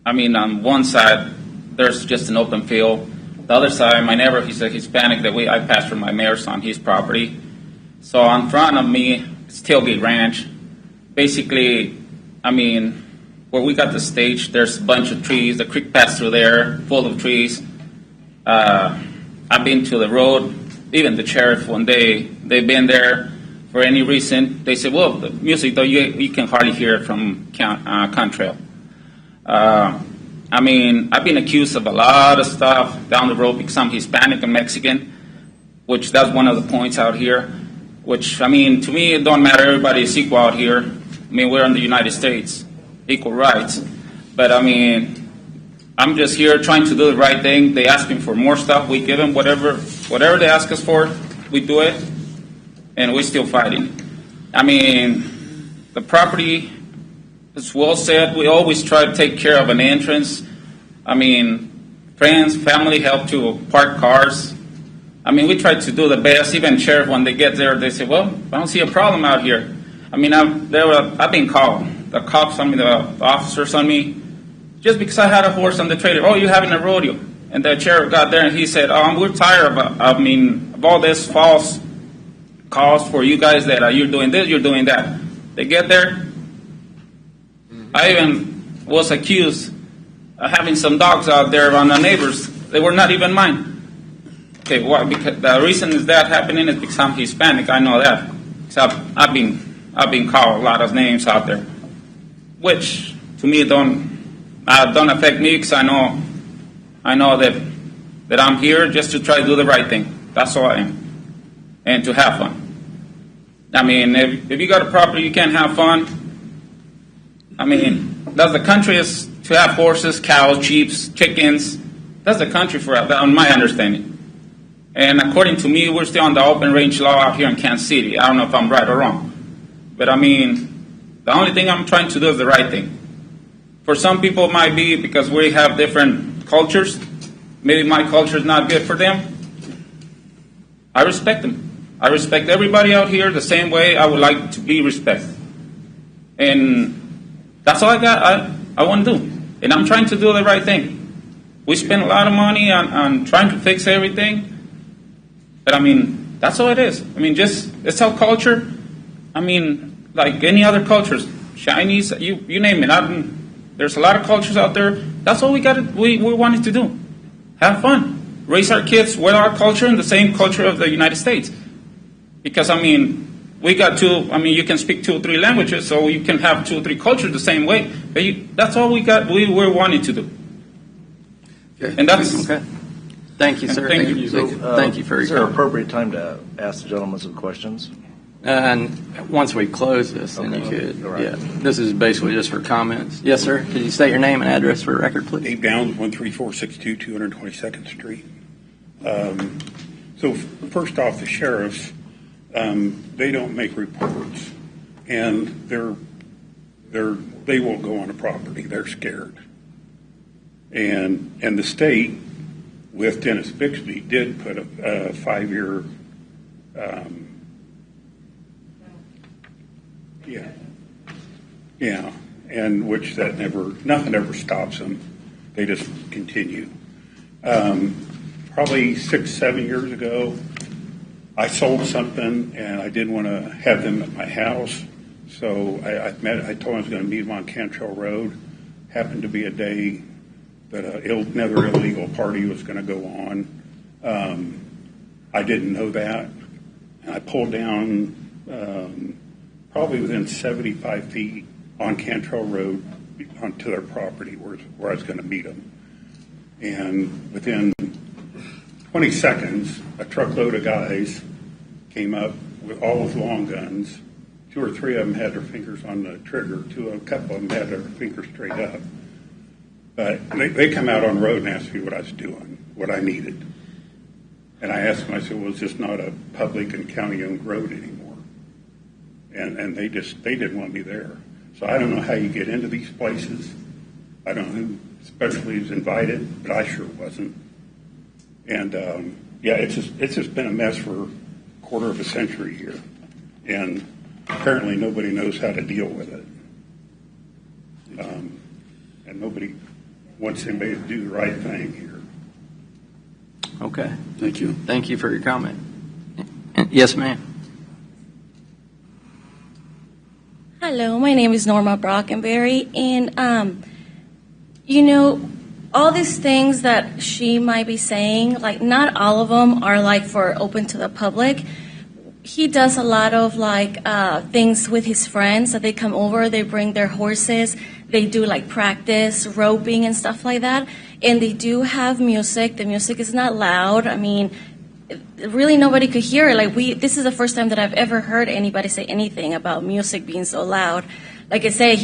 I mean, on one side, there's just an open field. The other side, my neighbor, he's a Hispanic that I pasture my mares on his property. So in front of me, it's Tailgate Ranch. Basically, I mean, where we got the stage, there's a bunch of trees. The creek passed through there, full of trees. I've been to the road. Even the sheriff, one day, they've been there for any reason. They said, well, the music, though, you can hardly hear it from Contrail. I mean, I've been accused of a lot of stuff down the road because I'm Hispanic and Mexican, which that's one of the points out here, which, I mean, to me, it don't matter. Everybody is equal out here. I mean, we're in the United States, equal rights. But, I mean, I'm just here trying to do the right thing. They ask me for more stuff. We give them whatever they ask us for, we do it, and we're still fighting. I mean, the property, as well said, we always try to take care of an entrance. I mean, friends, family help to park cars. I mean, we try to do the best. Even sheriff, when they get there, they say, well, I don't see a problem out here. I mean, I've been called. The cops on me, the officers on me, just because I had a horse on the trailer. Oh, you're having a rodeo. And the sheriff got there and he said, we're tired of all this false calls for you guys that you're doing this, you're doing that. They get there. I even was accused of having some dogs out there around the neighbors. They were not even mine. Okay, why? Because the reason is that happening is because I'm Hispanic. I know that. So I've been called a lot of names out there, which to me don't affect me because I know that I'm here just to try to do the right thing. That's all I am, and to have fun. I mean, if you got a property, you can't have fun. I mean, that's the country is to have horses, cows, sheep, chickens. That's the country for on my understanding. And according to me, we're still on the open range law out here in Kansas City. I don't know if I'm right or wrong. But I mean, the only thing I'm trying to do is the right thing. For some people, it might be because we have different cultures. Maybe my culture is not good for them. I respect them. I respect everybody out here the same way I would like to be respected. And that's all I want to do. And I'm trying to do the right thing. We spend a lot of money on trying to fix everything. But I mean, that's all it is. I mean, it's our culture. I mean, like any other cultures, Chinese, you name it. There's a lot of cultures out there. That's all we wanted to do. Have fun. Raise our kids with our culture and the same culture of the United States. Because, I mean, you can speak 2 or 3 languages, so you can have 2 or 3 cultures the same way. But that's all we were wanting to do. Okay. And that's... Okay. Thank you, sir. Thank you. Thank you for your Is there an comment. appropriate time to ask the gentleman some questions? And once we close this, then you Okay. could. All right. Yeah. This is basically just for comments. Yes, sir. Could you state your name and address for the record, please? Dave Downs, 13462 222nd Street. So first off, the sheriffs, they don't make reports, and they won't go on a property. They're scared. And the state, with Dennis Bixby, did put a 5-year. Yeah, and which nothing ever stops them. They just continue. Probably 6-7 years ago, I sold something and I didn't want to have them at my house, so I told them I was going to meet them on Cantrell Road. Happened to be a day that another illegal party was going to go on. I didn't know that, and I pulled down probably within 75 feet on Cantrell Road onto their property where I was going to meet them. And within 20 seconds, a truckload of guys came up all with long guns. 2 or 3 of them had their fingers on the trigger. A couple of them had their fingers straight up. But they come out on the road and asked me what I was doing, what I needed. And I asked them, I said, well, it's just not a public and county-owned road anymore. and they didn't want me there. So I don't know how you get into these places. I don't know who especially is invited, but I sure wasn't. And yeah, it's just been a mess for a quarter of a century here, and apparently nobody knows how to deal with it. And nobody wants anybody to do the right thing here. Okay. Thank you. Thank you for your comment. Yes, ma'am. Hello, my name is Norma Brockenberry, and all these things that she might be saying, like not all of them are like for open to the public. He does a lot of things with his friends that they come over, they bring their horses, they do like practice, roping and stuff like that, and they do have music. The music is not loud. I mean, really nobody could hear it. This is the first time that I've ever heard anybody say anything about music being so loud. Like I say,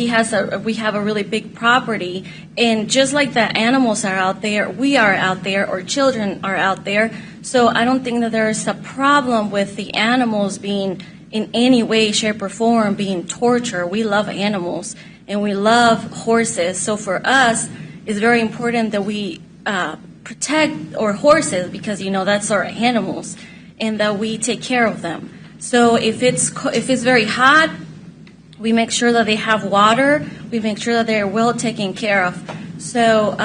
we have a really big property, and just like the animals are out there, we are out there, or children are out there. So I don't think that there is a problem with the animals being in any way, shape, or form being tortured. We love animals, and we love horses. So for us, it's very important that we protect our horses, because that's our animals, and that we take care of them. So if it's very hot, we make sure that they have water. We make sure that they're well taken care of. So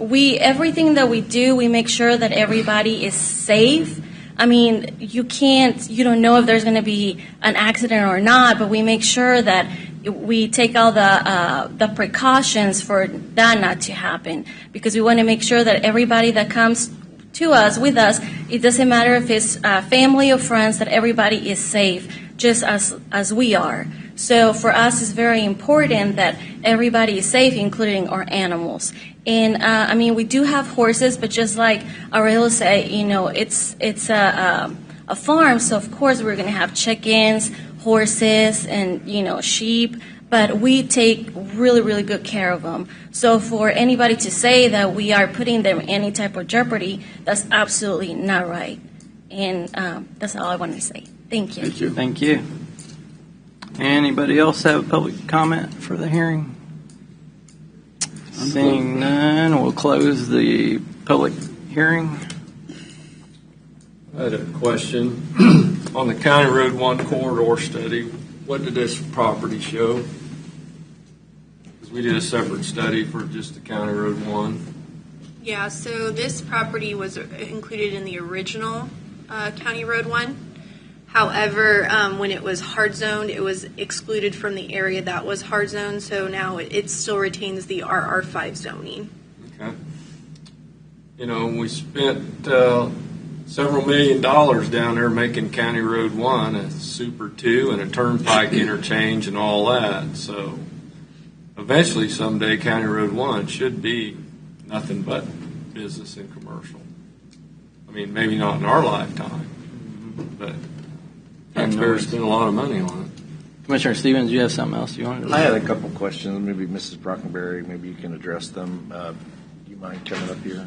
everything that we do, we make sure that everybody is safe. I mean, you don't know if there's going to be an accident or not, but we make sure that we take all the precautions for that not to happen, because we want to make sure that everybody that comes to us, with us, it doesn't matter if it's family or friends, that everybody is safe, just as we are. So for us, it's very important that everybody is safe, including our animals. And we do have horses, but just like Aurelio said, it's a farm, so of course we're going to have chickens, horses, and sheep, but we take really, really good care of them. So for anybody to say that we are putting them in any type of jeopardy, that's absolutely not right. And that's all I wanted to say. Thank you. Thank you. Thank you. Anybody else have a public comment for the hearing? Seeing none, we'll close the public hearing. I had a question. On the County Road 1 corridor study, what did this property show? Because we did a separate study for just the County Road 1. Yeah, so this property was included in the original County Road 1. However, when it was hard zoned, it was excluded from the area that was hard zoned, so now it still retains the RR5 zoning. Okay. We spent several $1 million down there making County Road 1 a Super 2 and a turnpike interchange and all that. So eventually, someday, County Road 1 should be nothing but business and commercial. I mean, maybe not in our lifetime, but taxpayers spend a lot of money on it. Commissioner Stevens, you have something else you wanted to I had a couple questions. Maybe Mrs. Brockenberry, maybe you can address them. Do you mind coming up here?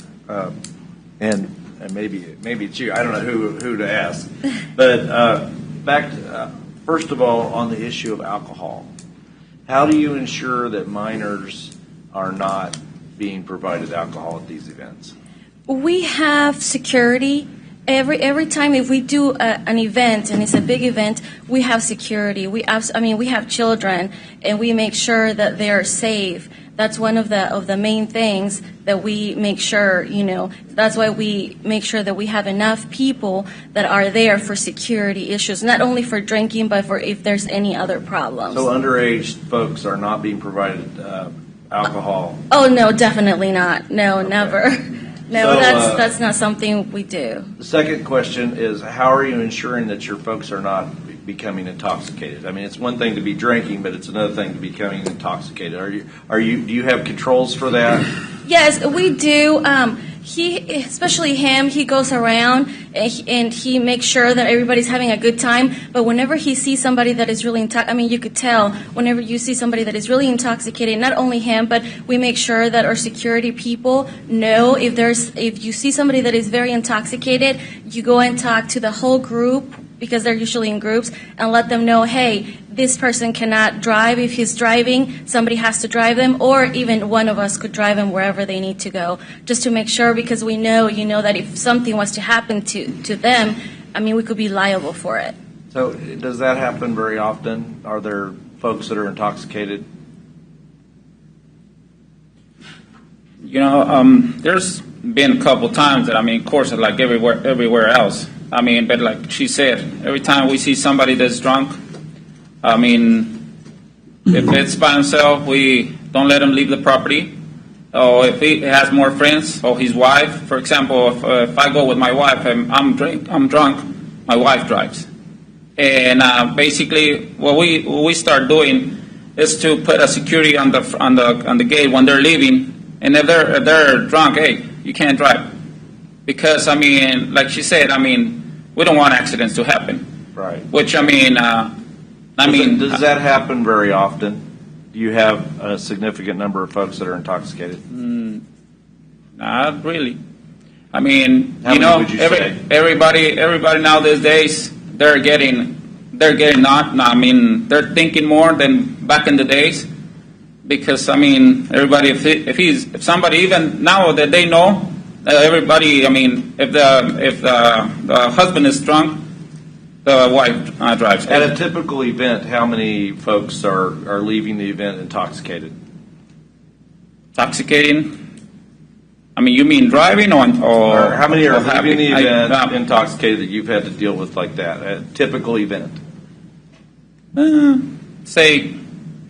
And maybe it's you. I don't know who to ask. But first of all, on the issue of alcohol, how do you ensure that minors are not being provided alcohol at these events? We have security. Every time if we do an event, and it's a big event, we have security. We have children, and we make sure that they are safe. That's one of the main things that we make sure, that's why we make sure that we have enough people that are there for security issues, not only for drinking, but for if there's any other problems. So underage folks are not being provided alcohol? Oh, no, definitely not. No, okay. Never. No, So, that's not something we do. The second question is, how are you ensuring that your folks are not becoming intoxicated? I mean, it's one thing to be drinking, but it's another thing to becoming intoxicated. Do you have controls for that? Yes, we do. Especially him, he goes around and he makes sure that everybody's having a good time. But whenever he sees somebody that is really you could tell whenever you see somebody that is really intoxicated, not only him, but we make sure that our security people know if you see somebody that is very intoxicated, you go and talk to the whole group because they're usually in groups, and let them know, hey, this person cannot drive. If he's driving, somebody has to drive them, or even one of us could drive them wherever they need to go, just to make sure, because we know, that if something was to happen to them, we could be liable for it. So does that happen very often? Are there folks that are intoxicated? There's been a couple times that, of course, like everywhere else. But like she said, every time we see somebody that's drunk, if it's by himself, we don't let him leave the property. Or if he has more friends, or his wife, for example, if I go with my wife and I'm drunk, my wife drives. And basically, what we start doing is to put a security on the gate when they're leaving. And if they're drunk, hey, you can't drive, because like she said, we don't want accidents to happen. Right. Which does that happen very often? Do you have a significant number of folks that are intoxicated? Not really. How many would you say? Everybody now these days, they're getting they're thinking more than back in the days, because everybody, if somebody, even now that they know, everybody, if the husband is drunk, the wife drives. At a typical event, how many folks are leaving the event intoxicated? Intoxicating? You mean driving or how many are leaving the event intoxicated that you've had to deal with like that? A typical event? Say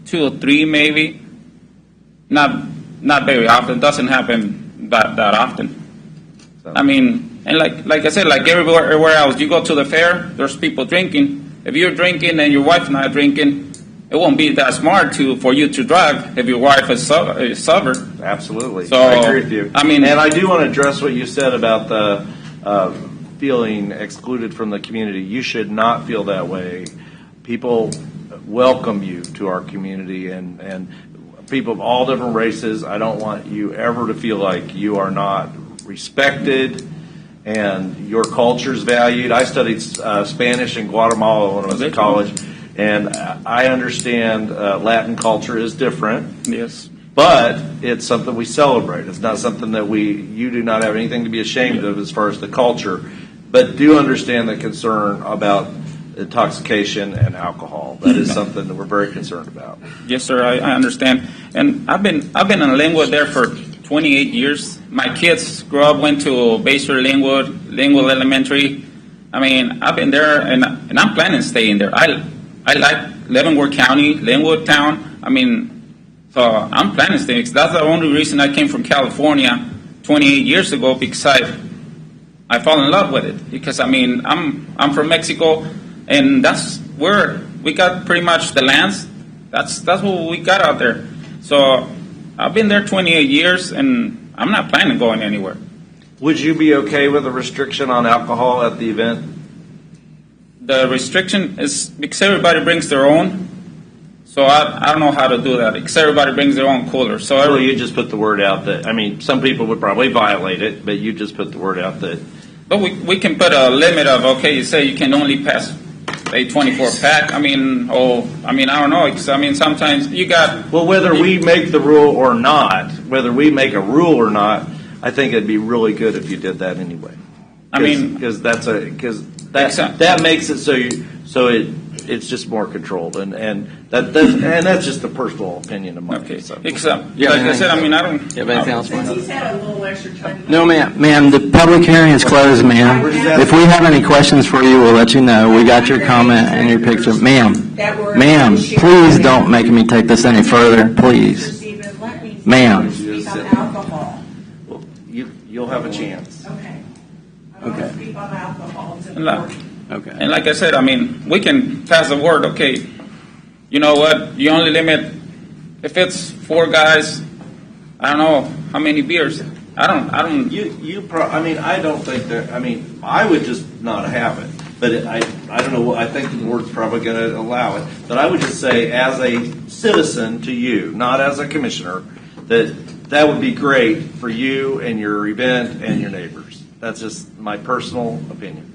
2 or 3 maybe. Not very often. It doesn't happen that often. So. And like I said, like everywhere else, you go to the fair, there's people drinking. If you're drinking and your wife's not drinking, it won't be that smart for you to drive if your wife is sober. Absolutely. So, I agree with you. And I do want to address what you said about the feeling excluded from the community. You should not feel that way. People welcome you to our community, and people of all different races. I don't want you ever to feel like you are not respected and your culture is valued. I studied Spanish in Guatemala when I was in college, and I understand Latin culture is different. Yes. But it's something we celebrate. It's not something that you do not have anything to be ashamed of as far as the culture, but do understand the concern about intoxication and alcohol. That is something that we're very concerned about. Yes, sir, I understand. And I've been in Linwood there for 28 years. My kids went to Baser Linwood Elementary. I've been there, and I'm planning to stay in there. I like Leavenworth County, Linwood Town. So I'm planning to stay, because that's the only reason I came from California 28 years ago, because I fell in love with it. Because I'm from Mexico, and that's where we got pretty much the lands. That's what we got out there. So I've been there 28 years, and I'm not planning on going anywhere. Would you be okay with a restriction on alcohol at the event? The restriction is because everybody brings their own. So I don't know how to do that, because everybody brings their own cooler. So you just put the word out that, some people would probably violate it, but you just put the word out that. But we can put a limit of, you say you can only pass a 24-pack. I don't know. Because, sometimes you got. Well, whether we make the rule or not, I think it'd be really good if you did that anyway. Because that makes it so it's just more controlled, and that's just a personal opinion of mine. Okay. So. Like I said, I don't. You have anything else? Since he's had a little extra time. No, ma'am. The public hearing is closed, ma'am. If we have any questions for you, we'll let you know. We got your comment and your picture, ma'am. Please don't make me take this any further, please, ma'am. Well, you'll have a chance. Okay. Okay. Speak on alcohol. Okay. And like I said, we can pass the word. Okay, you know what? You only limit if it's 4 guys. I don't know how many beers. I don't. I don't think that. I would just not have it. But I don't know. I think the board's probably going to allow it. But I would just say, as a citizen to you, not as a commissioner, that would be great for you and your event and your neighbors. That's just my personal opinion.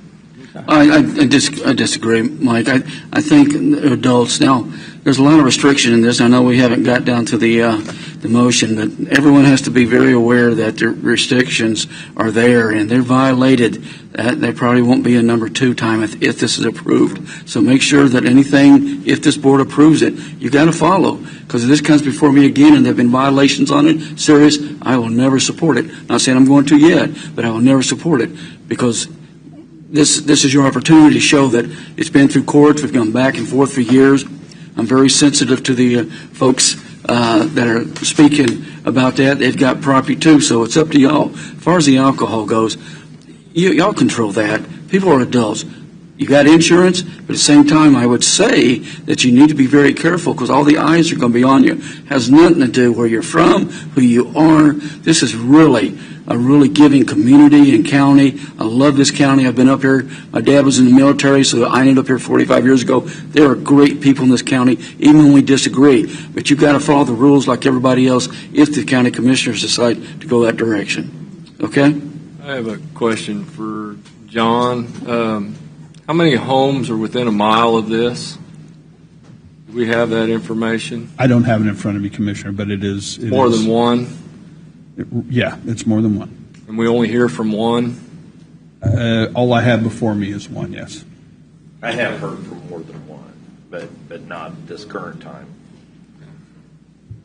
I disagree, Mike. I think adults, now, there's a lot of restriction in this. I know we haven't got down to the motion, but everyone has to be very aware that the restrictions are there, and they're violated. There probably won't be a number 2 time if this is approved. So make sure that anything, if this board approves it, you got to follow. Because if this comes before me again and there have been violations on it, serious, I will never support it. Not saying I'm going to yet, but I will never support it, because this is your opportunity to show that it's been through courts. We've gone back and forth for years. I'm very sensitive to the folks that are speaking about that. They've got property too, so it's up to y'all. As far as the alcohol goes, y'all control that. People are adults. You got insurance, but at the same time, I would say that you need to be very careful, because all the eyes are going to be on you. It has nothing to do where you're from, who you are. This is really a really giving community and county. I love this county. I've been up here. My dad was in the military, so I ended up here 45 years ago. There are great people in this county, even when we disagree. But you've got to follow the rules like everybody else if the county commissioners decide to go that direction. Okay? I have a question for John. How many homes are within a mile of this? Do we have that information? I don't have it in front of me, Commissioner, but it is. More than one? Yeah, it's more than one. And we only hear from one? All I have before me is one, yes. I have heard from more than one, but not this current time.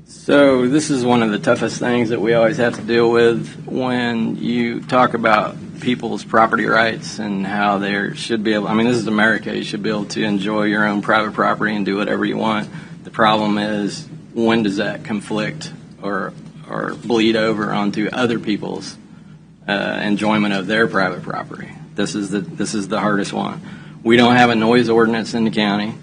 So this is one of the toughest things that we always have to deal with when you talk about people's property rights and how they should be able, I mean, this is America. You should be able to enjoy your own private property and do whatever you want. The problem is, when does that conflict or bleed over onto other people's enjoyment of their private property? This is the hardest one. We don't have a noise ordinance in the county.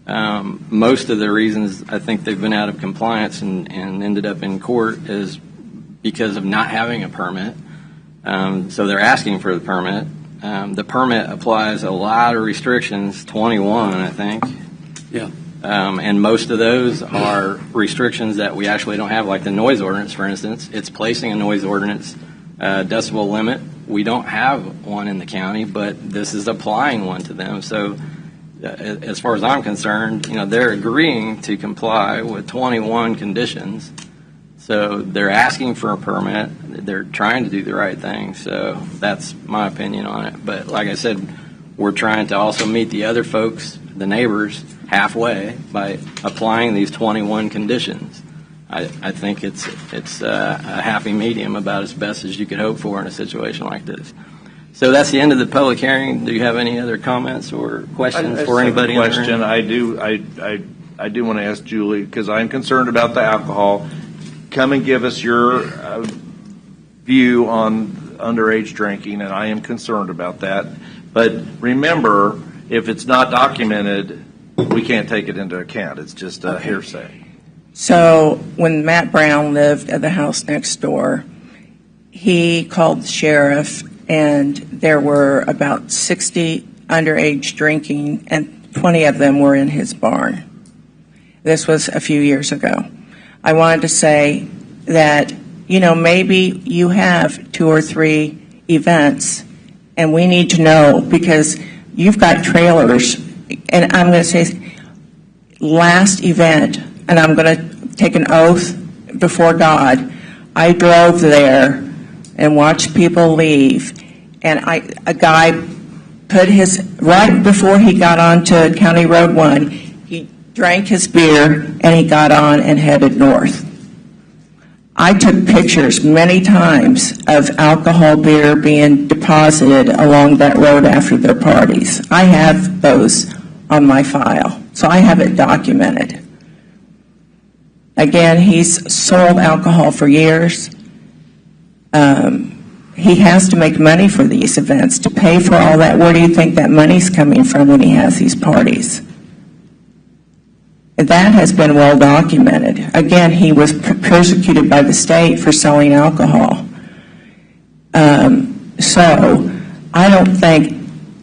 Most of the reasons I think they've been out of compliance and ended up in court is because of not having a permit. So they're asking for the permit. The permit applies a lot of restrictions, 21, I think. Yeah. And most of those are restrictions that we actually don't have, like the noise ordinance, for instance. It's placing a noise ordinance decibel limit. We don't have one in the county, but this is applying one to them. So as far as I'm concerned, they're agreeing to comply with 21 conditions. So they're asking for a permit. They're trying to do the right thing. So that's my opinion on it. But like I said, we're trying to also meet the other folks, the neighbors, halfway by applying these 21 conditions. I think it's a happy medium, about as best as you could hope for in a situation like this. So that's the end of the public hearing. Do you have any other comments or questions for anybody? Question. I do want to ask Julie, because I'm concerned about the alcohol. Come and give us your view on underage drinking, and I am concerned about that. But remember, if it's not documented, we can't take it into account. It's just a hearsay. So when Matt Brown lived at the house next door, he called the sheriff, and there were about 60 underage drinking, and 20 of them were in his barn. This was a few years ago. I wanted to say that, maybe you have 2 or 3 events, and we need to know, because you've got trailers, and I'm going to say last event, and I'm going to take an oath before God, I drove there and watched people leave, and a guy put right before he got onto County Road 1, he drank his beer, and he got on and headed north. I took pictures many times of alcohol beer being deposited along that road after their parties. I have those on my file, so I have it documented. Again, he's sold alcohol for years. He has to make money for these events to pay for all that. Where do you think that money's coming from when he has these parties? That has been well documented. Again, he was persecuted by the state for selling alcohol. So I don't think,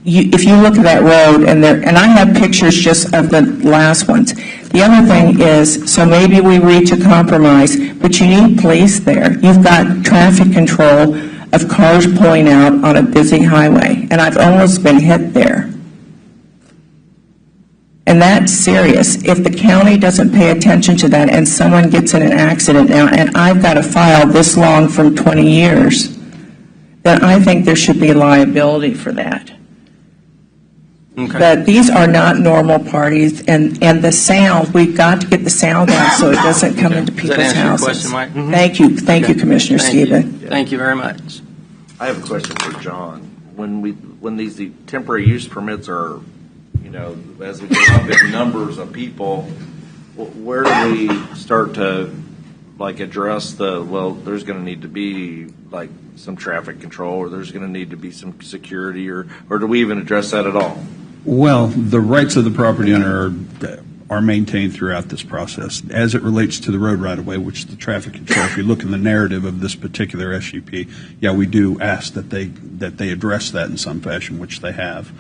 if you look at that road, and I have pictures just of the last ones. The other thing is, so maybe we reach a compromise, but you need police there. You've got traffic control of cars pulling out on a busy highway, and I've almost been hit there. And that's serious. If the county doesn't pay attention to that and someone gets in an accident now, and I've got a file this long from 20 years, then I think there should be liability for that. Okay. But these are not normal parties, and the sound, we've got to get the sound out so it doesn't come into Does people's that answer your houses. question, Mike? Mm-hmm. Thank you, Commissioner Thank you. Stephen. Thank you very much. I have a question for John. When these temporary use permits are, as we go up in numbers of people, where do we start to address there's going to need to be some traffic control, or there's going to need to be some security, or do we even address that at all? Well, the rights of the property owner are maintained throughout this process. As it relates to the road right-of-way, which is the traffic control, if you look in the narrative of this particular SUP, we do ask that they address that in some fashion, which they have.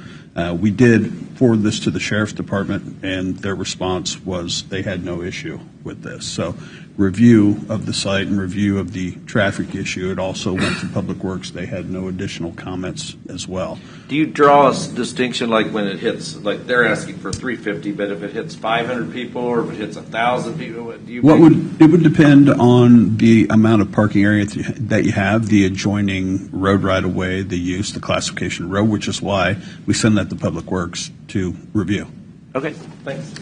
We did forward this to the Sheriff's Department, and their response was they had no issue with this. So review of the site and review of the traffic issue, it also went to Public Works. They had no additional comments as well. Do you draw a distinction when it hits, they're asking for 350, but if it hits 500 people or if it hits 1,000 people, it would depend on the amount of parking area that you have, the adjoining road right-of-way, the use, the classification of road, which is why we send that to Public Works to review. Okay, thanks.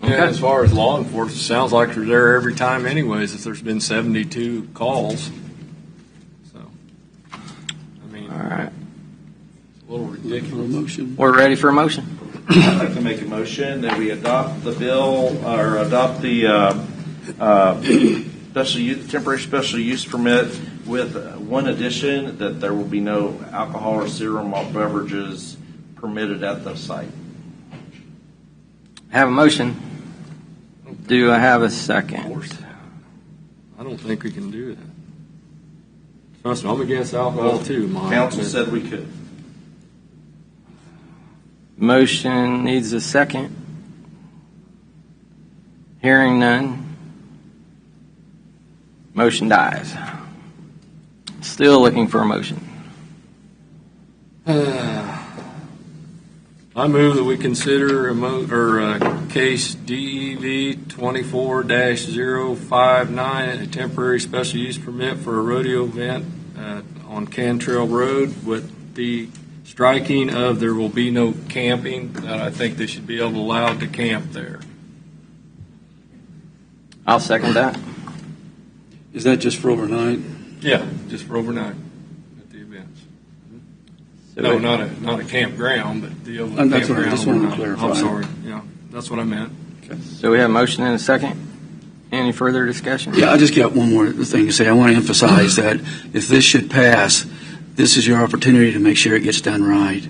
Yeah, as far as law enforcement, it sounds like they're there every time anyways, if there's been 72 calls. So, all right. It's a little ridiculous. We're ready for a motion. I'd like to make a motion that we adopt the bill, or adopt the temporary special use permit with one addition, that there will be no alcohol or cereal malt beverages permitted at the site. I have a motion. Do I have a second? I don't think we can do that. Trust me, I'm against alcohol too, Mike. Council said we could. Motion needs a second. Hearing none. Motion dies. Still looking for a motion. I move that we consider a case DEV 24-059, a temporary special use permit for a rodeo event on Cantrell Road with the striking of there will be no camping, that I think they should be allowed to camp there. I'll second that. Is that just for overnight? Yeah, just for overnight at the events. So No, not a campground, but the campground. That's what I just wanted to overnight. clarify. I'm sorry, yeah, that's what I meant. So we have a motion and a second. Any further discussion? Yeah, I just got one more thing to say. I want to emphasize that if this should pass, this is your opportunity to make sure it gets done right.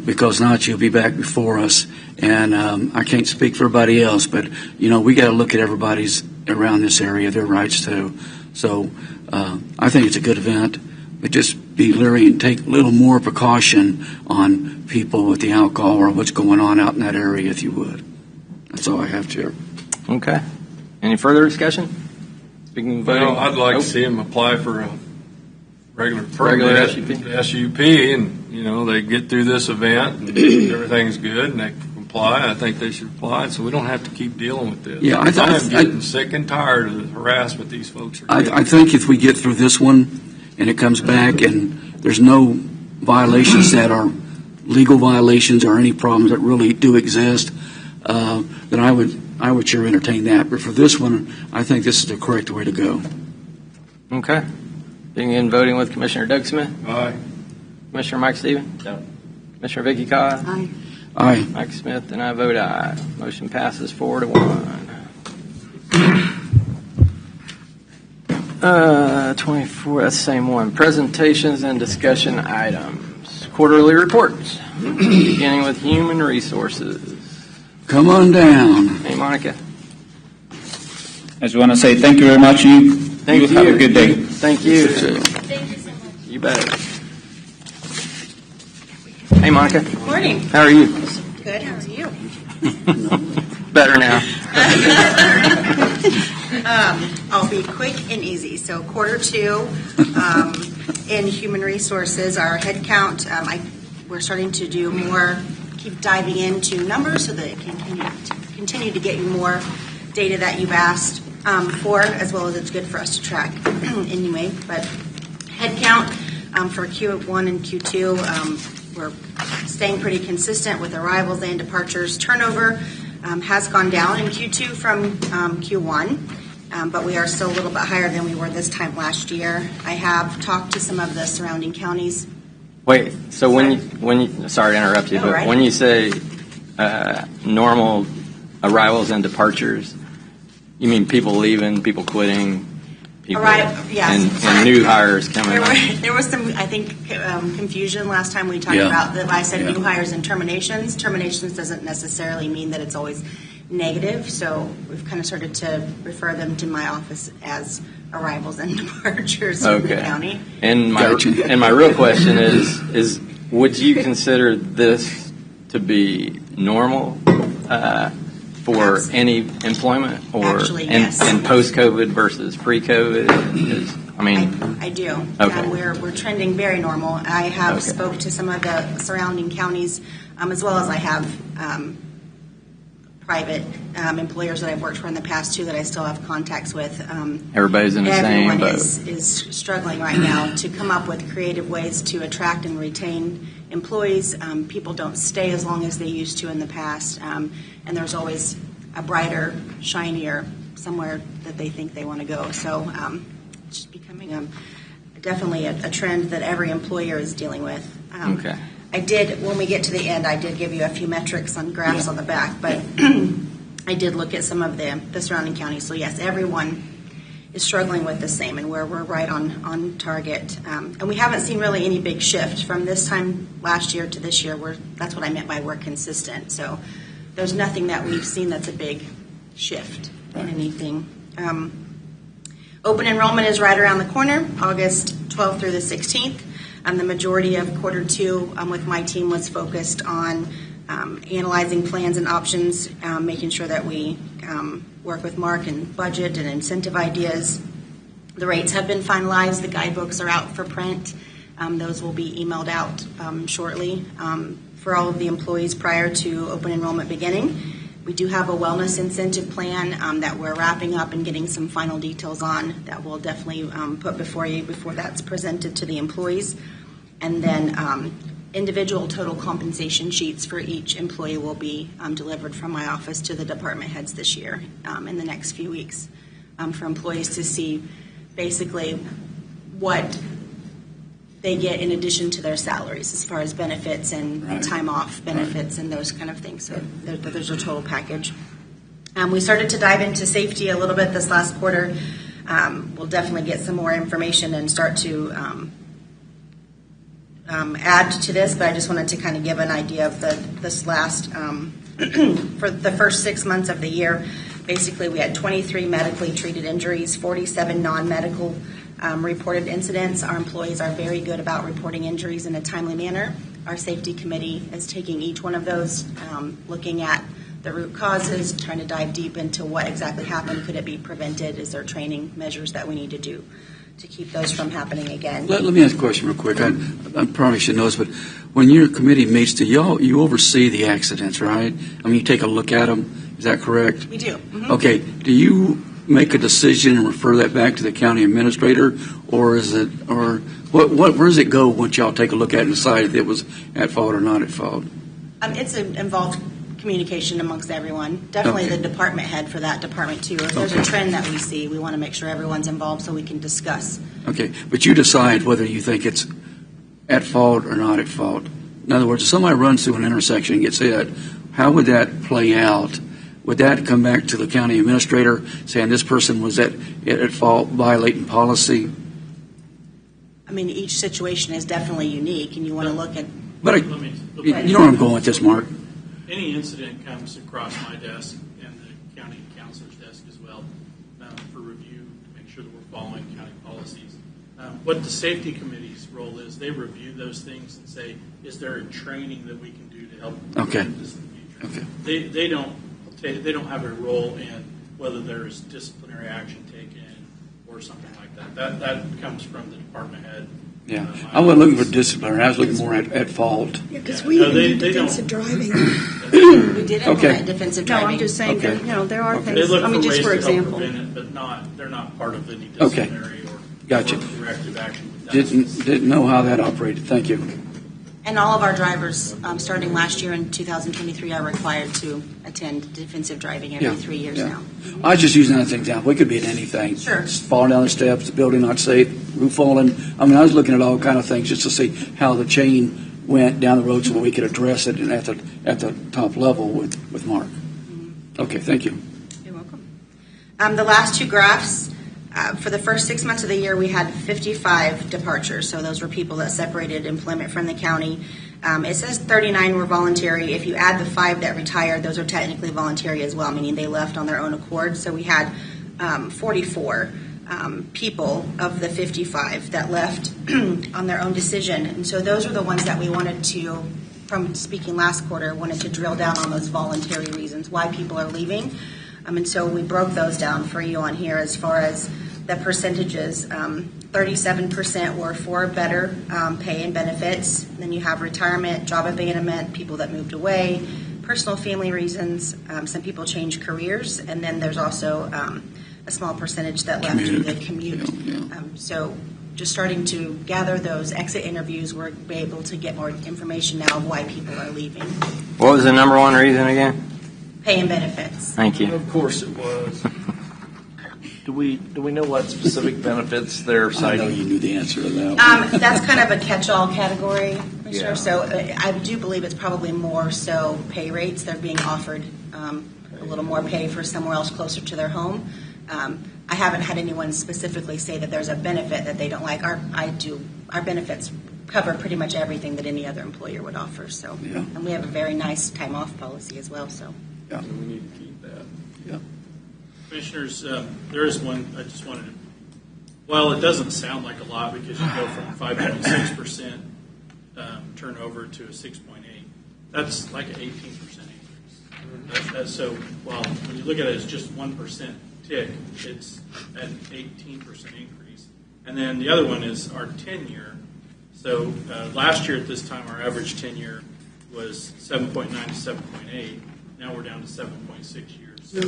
Because not, you'll be back before us. And I can't speak for everybody else, but, we got to look at everybody's around this area, their rights too. So I think it's a good event, but just be leery and take a little more precaution on people with the alcohol or what's going on out in that area, if you would. That's all I have, Chair. Okay. Any further discussion? Speaking of voting. Well, I'd like to see them apply for a regular SUP, and they get through this event and everything's good and they comply. I think they should apply, so we don't have to keep dealing with this. Yeah, I'm getting sick and tired of the harassment these folks are getting. I think if we get through this one and it comes back and there's no violations that are legal violations or any problems that really do exist, then I would sure entertain that. But for this one, I think this is the correct way to go. Okay. Begin voting with Commissioner Doug Smith. Aye. Commissioner Mike Stevens. No. Commissioner Vicki Cobb. Aye. Aye. Mike Smith, and I vote aye. Motion passes 4-1. 24, that's the same one. Presentations and discussion items. Quarterly reports, beginning with human resources. Come on down. Hey, Monica. I just want to say thank you very much. Thank you. Have a good day. Thank you. Thank you so much. You bet. Hey, Monica. Good morning. How are you? Good. How are you? Better now. I'll be quick and easy. So quarter two, in human resources, our head count, we're starting to do more, keep diving into numbers so that it can continue to get you more data that you've asked for, as well as it's good for us to track anyway. But head count for Q1 and Q2, we're staying pretty consistent with arrivals and departures. Turnover has gone down in Q2 from Q1, but we are still a little bit higher than we were this time last year. I have talked to some of the surrounding counties. Wait, so when you sorry to interrupt you, but right. when you say normal arrivals and departures, you mean people leaving, people quitting, people, Yes. and new hires coming on? There was some, I think, confusion last time we talked about that. I said new hires and terminations. Terminations doesn't necessarily mean that it's always negative, so we've kind of started to refer them to my office as arrivals and departures in the county. And my real question is would you consider this to be normal for any employment, or Actually, yes. and post-COVID versus pre-COVID? I do. Okay. We're trending very normal. I have spoke to some of the surrounding counties, as well as I have private employers that I've worked for in the past too that I still have contacts with. Everybody's in the same boat. Everyone is struggling right now to come up with creative ways to attract and retain employees. People don't stay as long as they used to in the past, and there's always a brighter, shinier somewhere that they think they want to go. So it's just becoming definitely a trend that every employer is dealing with. I did, when we get to the end, I did give you a few metrics on graphs on the back, but I did look at some of the surrounding counties. So yes, everyone is struggling with the same, and we're right on target. And we haven't seen really any big shift from this time last year to this year. That's what I meant by we're consistent. So there's nothing that we've seen that's a big shift in anything. Open enrollment is right around the corner, August 12th through the 16th. The majority of quarter two with my team was focused on analyzing plans and options, making sure that we work with Mark and budget and incentive ideas. The rates have been finalized. The guidebooks are out for print. Those will be emailed out shortly for all of the employees prior to open enrollment beginning. We do have a wellness incentive plan that we're wrapping up and getting some final details on that we'll definitely put before you before that's presented to the employees. And then individual total compensation sheets for each employee will be delivered from my office to the department heads this year in the next few weeks for employees to see basically what they get in addition to their salaries as far as benefits and time off benefits and those kind of things. So there's a total package. We started to dive into safety a little bit this last quarter. We'll definitely get some more information and start to add to this, but I just wanted to kind of give an idea of this last, for the first 6 months of the year. Basically, we had 23 medically treated injuries, 47 non-medical reported incidents. Our employees are very good about reporting injuries in a timely manner. Our safety committee is taking each one of those, looking at the root causes, trying to dive deep into what exactly happened. Could it be prevented? Is there training measures that we need to do to keep those from happening again? Let me ask a question real quick. I probably should know this, but when your committee meets, you oversee the accidents, right? I mean, you take a look at them. Is that correct? We do. Mm-hmm. Okay. Do you make a decision and refer that back to the county administrator, or is it, or where does it go once y'all take a look at it and decide if it was at fault or not at fault? It's involved communication amongst everyone. Definitely the department head for that department too. If there's a trend that we see, we want to make sure everyone's involved so we can discuss. Okay, but you decide whether you think it's at fault or not at fault. In other words, if somebody runs through an intersection and gets hit, how would that play out? Would that come back to the county administrator saying this person was at fault, violating policy? I mean, each situation is definitely unique, and you want to look at. But you know where I'm going with this, Mark. Any incident comes across my desk and the county counselor's desk as well for review to make sure that we're following county policies. What the safety committee's role is, they review those things and say, is there a training that we can do to help prevent this in the future? Okay. They don't have a role in whether there's disciplinary action taken or something like that. That comes from the department head. Yeah, I wasn't looking for discipline. I was looking more at fault. Yeah, because we implement defensive driving. We did implement Okay. defensive No, driving. I'm just saying, Okay. that, there are Okay. They things, look I mean, for just ways for to help example. prevent it, but they're not part of any Okay. disciplinary Gotcha. or corrective action. with that. Didn't know how that operated. Thank you. And all of our drivers, starting last year in 2023, are required to attend defensive driving every 3 years yeah. now. I was just using that as an example. It could be in anything. Sure. Just falling down the steps, the building not safe, roof falling. I mean, I was looking at all kind of things just to see how the chain went down the road so we could address it at the top level with Mark. Okay, thank you. You're welcome. The last two graphs, for the first 6 months of the year, we had 55 departures. So those were people that separated employment from the county. It says 39 were voluntary. If you add the 5 that retired, those are technically voluntary as well, meaning they left on their own accord. So we had 44 people of the 55 that left on their own decision. And so those are the ones that we wanted to, from speaking last quarter, wanted to drill down on those voluntary reasons why people are leaving. And so we broke those down for you on here as far as the percentages. 37% were for better pay and benefits. Then you have retirement, job abandonment, people that moved away, personal family reasons. Some people changed careers. And then there's also a small percentage that left due to the commute. So just starting to gather those exit interviews, we're able to get more information now of why people are leaving. What was the number one reason again? Pay and benefits. Thank you. Of course it was. Do we know what specific benefits they're I citing? know you knew the answer to that. That's kind of a catch-all category, Commissioner. Yeah. So I do believe it's probably more so pay rates. They're being offered a little more pay for somewhere else closer to their home. I haven't had anyone specifically say that there's a benefit that they don't like. Our benefits cover pretty much everything that any other employer would offer. So, Yeah. and we have a very nice time-off policy as well. So. Yeah. We need to keep that. Yeah. Commissioners, there is one I just wanted to, well, it doesn't sound like a lot because you go from 5.6% turnover to a 6.8. That's like an 18% increase. That's so, well, when you look at it as just 1% tick, it's an 18% increase. And then the other one is our tenure. So last year at this time, our average tenure was 7.9 to 7.8. Now we're down to 7.6 years. So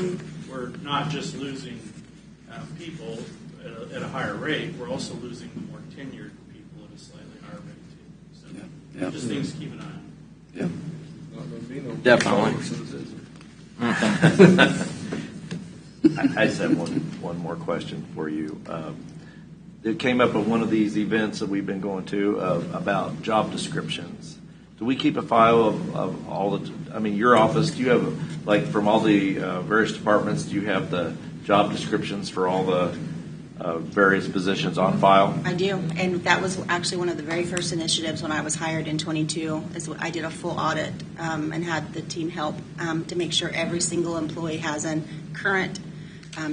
we're not just losing people at a higher rate, we're also losing the more tenured people at a slightly higher rate too. So Yeah. just things to keep an eye on. Yeah. Not going to be no Definitely. controversies, is there? I just have one more question for you. It came up at one of these events that we've been going to about job descriptions. Do we keep a file of all the, your office, do you have, like, from all the various departments, do you have the job descriptions for all the various positions on file? I do, and that was actually one of the very first initiatives when I was hired in 22. Is I did a full audit and had the team help to make sure every single employee has a current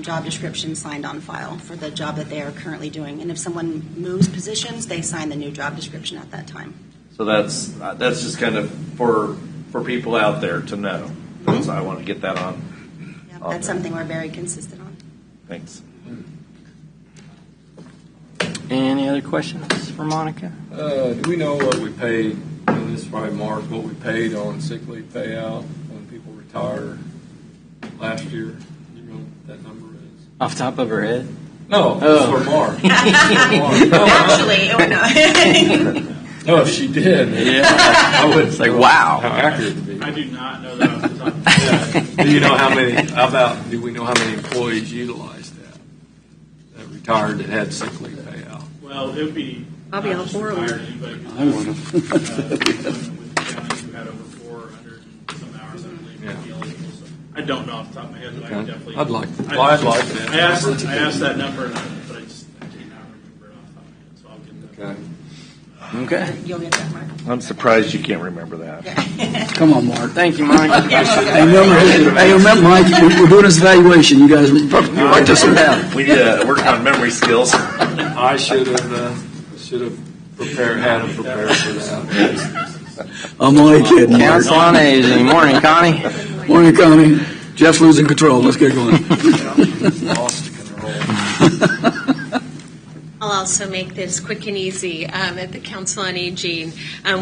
job description signed on file for the job that they are currently doing. And if someone moves positions, they sign the new job description at that time. So that's just kind of for people out there to know. So I want to get that on. Yeah, on that's there. something we're very consistent on. Thanks. Any other questions for Monica? Do we know what we paid, and this is probably Mark, what we paid on sick leave payout when people retire last year? Do you know what that number is? Off the top of her head? No, Oh. for Mark. Actually, no. No, if she did. Yeah. I would. It's like, wow. How accurate it would be. I do not know that off the top of my head. Do you know do we know how many employees utilized that retired that had sick leave payout? Well, it would be. I'll be not all just for it. retired, anybody could I would with the county who had over 400 and some hours, I believe, would be eligible. So I don't know off the top of my head, but I would Okay. definitely. I'd like that. I asked that number, but I did not remember it off the top of my head, so I'll get that. Okay. Okay. You'll get that, Mark. I'm surprised you can't remember that. Come on, Mark. Thank you, Monica. Hey, remember, Mike, we're doing this evaluation. You guys write this one down. We need to work on memory skills. I should have had him prepared for that. I'm only kidding, Mark. Council on Aging. Morning, Connie. Morning, Connie. Jeff's losing control. Let's get going. Lost control. I'll also make this quick and easy. At the Council on Aging,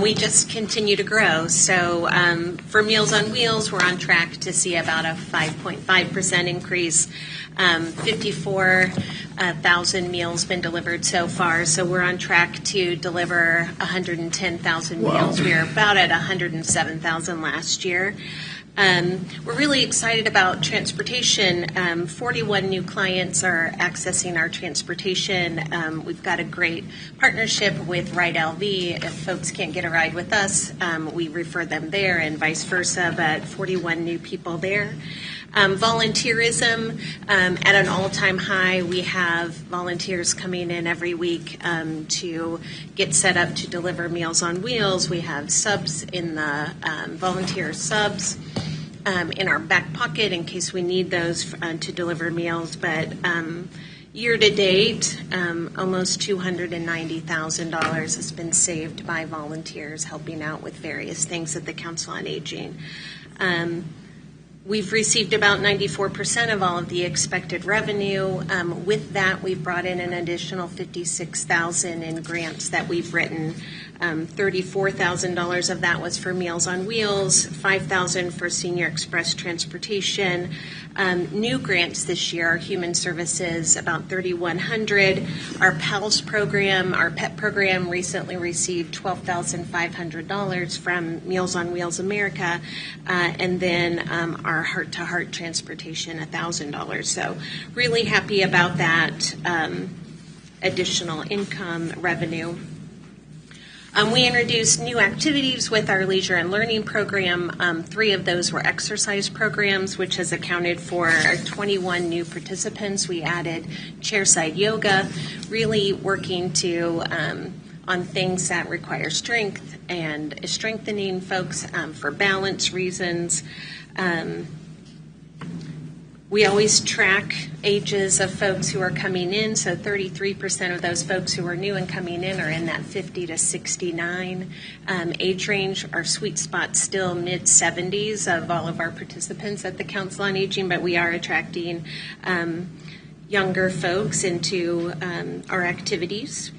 we just continue to grow. So for Meals on Wheels, we're on track to see about a 5.5% increase. 54,000 meals been delivered so far. So we're on track to deliver 110,000 meals. We were about at 107,000 last year. We're really excited about transportation. 41 new clients are accessing our transportation. We've got a great partnership with Ride LV. If folks can't get a ride with us, we refer them there and vice versa, but 41 new people there. Volunteerism at an all-time high. We have volunteers coming in every week to get set up to deliver Meals on Wheels. We have subs in the volunteer subs in our back pocket in case we need those to deliver meals. But year to date, almost $290,000 has been saved by volunteers helping out with various things at the Council on Aging. We've received about 94% of all of the expected revenue. With that, we've brought in an additional $56,000 in grants that we've written. $34,000 of that was for Meals on Wheels, $5,000 for Senior Express Transportation. New grants this year, our Human Services, about $3,100. Our PALS program, our PET program, recently received $12,500 from Meals on Wheels America, and then our Heart to Heart Transportation, $1,000. So really happy about that additional income revenue. We introduced new activities with our Leisure and Learning program. 3 of those were exercise programs, which has accounted for 21 new participants. We added chairside yoga, really working to on things that require strength and strengthening folks for balance reasons. We always track ages of folks who are coming in, so 33% of those folks who are new and coming in are in that 50 to 69 age range. Our sweet spot still mid-70s of all of our participants at the Council on Aging, but we are attracting younger folks into our activities.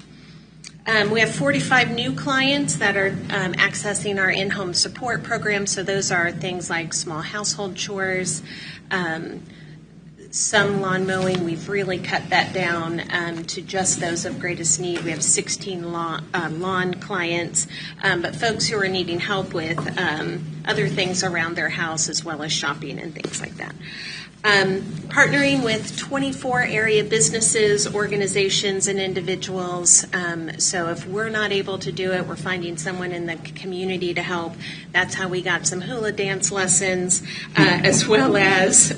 We have 45 new clients that are accessing our in-home support program, so those are things like small household chores, some lawn mowing. We've really cut that down to just those of greatest need. We have 16 lawn clients, but folks who are needing help with other things around their house as well as shopping and things like that. Partnering with 24 area businesses, organizations, and individuals. So if we're not able to do it, we're finding someone in the community to help. That's how we got some hula dance lessons, as well as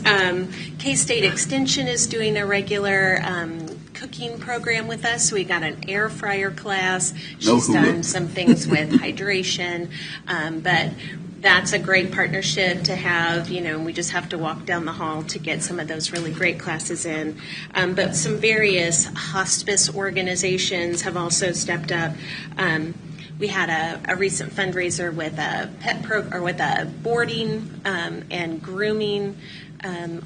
K-State Extension is doing a regular cooking program with us. We got an air fryer class. She's done some things with hydration, but that's a great partnership to have. You know, we just have to walk down the hall to get some of those really great classes in. But some various hospice organizations have also stepped up. We had a recent fundraiser with a with a boarding and grooming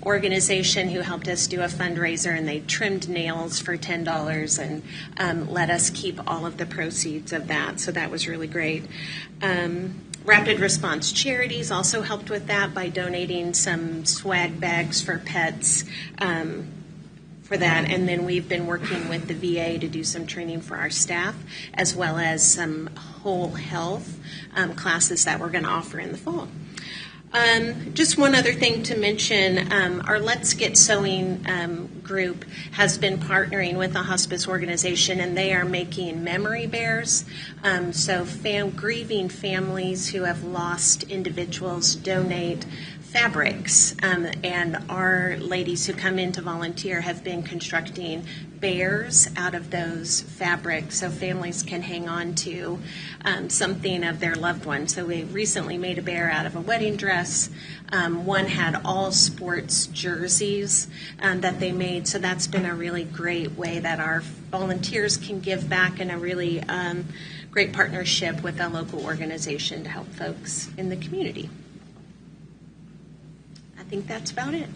organization who helped us do a fundraiser, and they trimmed nails for $10 and let us keep all of the proceeds of that. So that was really great. Rapid Response Charities also helped with that by donating some swag bags for pets for that. And then we've been working with the VA to do some training for our staff, as well as some whole health classes that we're going to offer in the fall. Just one other thing to mention, our Let's Get Sewing group has been partnering with a hospice organization, and they are making memory bears. So grieving families who have lost individuals donate fabrics, and our ladies who come in to volunteer have been constructing bears out of those fabrics so families can hang on to something of their loved one. So we recently made a bear out of a wedding dress. One had all sports jerseys that they made, so that's been a really great way that our volunteers can give back, and a really great partnership with a local organization to help folks in the community. I think that's about it.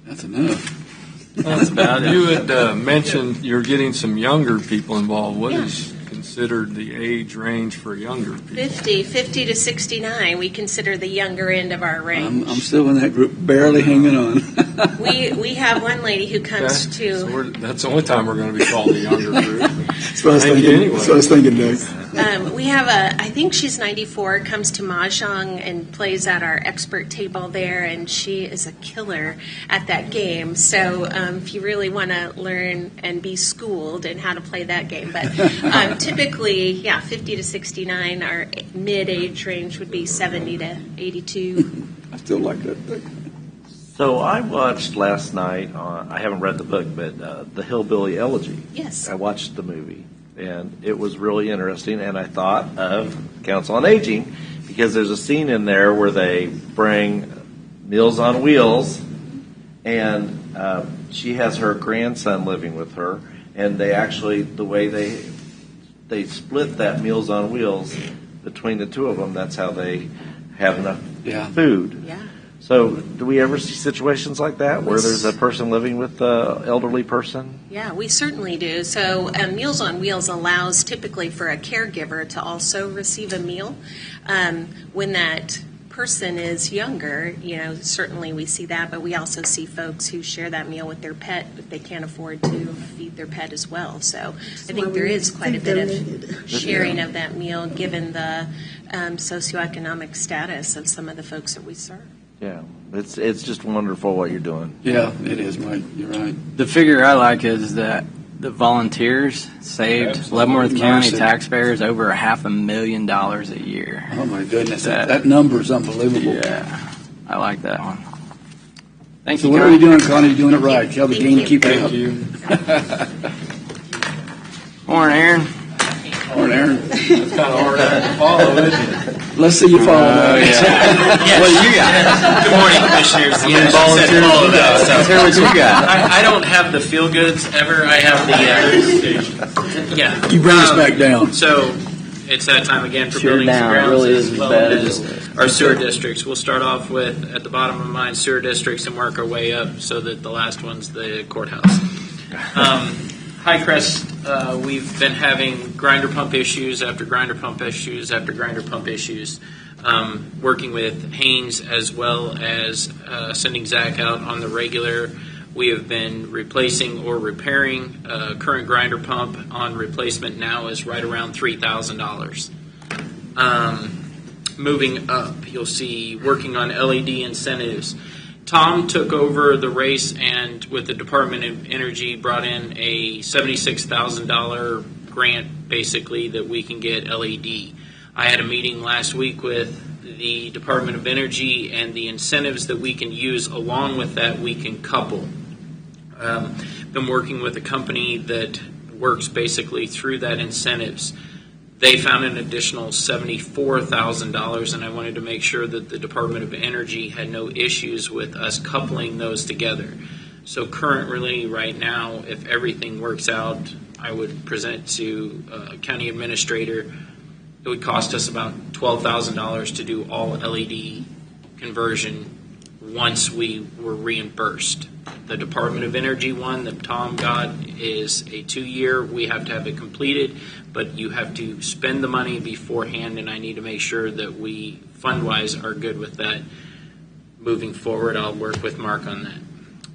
That's enough. That's about it. You had mentioned you're getting some younger people involved. What is considered the age range for younger people? 50 to 69, we consider the younger end of our range. I'm still in that group, barely hanging on. We have one lady who comes to. So that's the only time we're going to be called the younger group. That's what I was thinking, Doug. We have I think she's 94, comes to Mahjong and plays at our expert table there, and she is a killer at that game. So if you really want to learn and be schooled in how to play that game. But typically, 50 to 69, our mid-age range would be 70 to 82. I still like that thing. So I watched last night, I haven't read the book, but The Hillbilly Elegy. Yes. I watched the movie, and it was really interesting, and I thought of Council on Aging, because there's a scene in there where they bring Meals on Wheels, and she has her grandson living with her, and they actually, the way they split that Meals on Wheels between the two of them, that's how they have enough food. Yeah. So do we ever see situations like that where there's a person living with an elderly person? Yeah, we certainly do. So Meals on Wheels allows typically for a caregiver to also receive a meal. When that person is younger, certainly we see that, but we also see folks who share that meal with their pet if they can't afford to feed their pet as well. So I think there is quite a bit of sharing of that meal given the socioeconomic status of some of the folks that we serve. Yeah, it's just wonderful what you're doing. Yeah, it is, Mike. You're right. The figure I like is that the volunteers saved Leavenworth County taxpayers over $500,000 a year. Oh, my goodness. That number is unbelievable. Yeah, I like that one. Thank so you, what Connie. are you doing, Connie? You're doing it right. Tell the game to keep it up. Thank you. Morning, Aaron. Morning, Aaron. That's kind of hard to follow, isn't it? Let's see you follow that. What do you got? Good morning, Commissioners. You volunteered all of that. So Let's hear what you got. I don't have the feel goods ever. I have the yeah. You bring us back down. So it's that time again for Sure buildings and down. grounds Really as is well bad as as our sewer districts. We'll start off with at the bottom of mine sewer districts and work our way up so that the last one's the courthouse. Highcrest, we've been having grinder pump issues after grinder pump issues after grinder pump issues. Working with Haynes as well as sending Zach out on the regular. We have been replacing or repairing current grinder pump on replacement now is right around $3,000. Moving up, you'll see working on LED incentives. Tom took over the race and with the Department of Energy brought in a $76,000 grant basically that we can get LED. I had a meeting last week with the Department of Energy and the incentives that we can use along with that we can couple. Been working with a company that works basically through that incentives. They found an additional $74,000 and I wanted to make sure that the Department of Energy had no issues with us coupling those together. So currently right now, if everything works out, I would present to County Administrator. It would cost us about $12,000 to do all LED conversion once we were reimbursed. The Department of Energy one that Tom got is a 2-year. We have to have it completed, but you have to spend the money beforehand, and I need to make sure that we, fund-wise, are good with that. Moving forward, I'll work with Mark on that.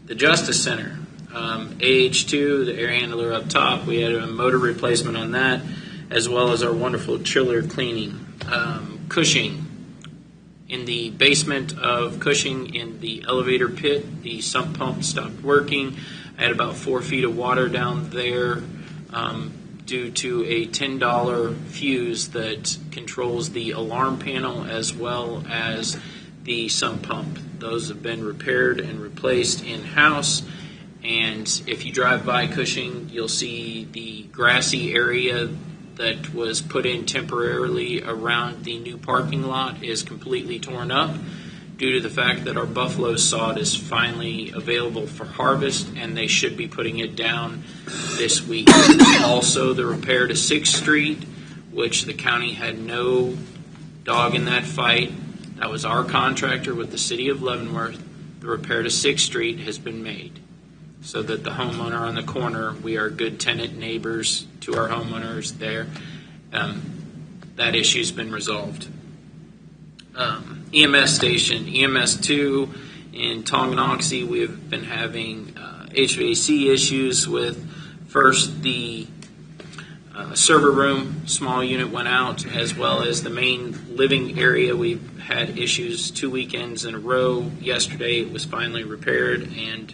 The Justice Center, AH2, the air handler up top, we had a motor replacement on that, as well as our wonderful chiller cleaning. Cushing, in the basement of Cushing, in the elevator pit, the sump pump stopped working. I had about 4 feet of water down there due to a $10 fuse that controls the alarm panel as well as the sump pump. Those have been repaired and replaced in-house. And if you drive by Cushing, you'll see the grassy area that was put in temporarily around the new parking lot is completely torn up due to the fact that our buffalo sod is finally available for harvest and they should be putting it down this week. Also, the repair to 6th Street, which the county had no dog in that fight. That was our contractor with the city of Leavenworth. The the repair to 6th Street has been made, so that the homeowner on the corner, we are good tenant neighbors to our homeowners there. That issue's been resolved. EMS station, EMS 2 in Tonganoxie, we've been having HVAC issues with first the server room, small unit went out, as well as the main living area. We've had issues 2 weekends in a row. Yesterday it was finally repaired, and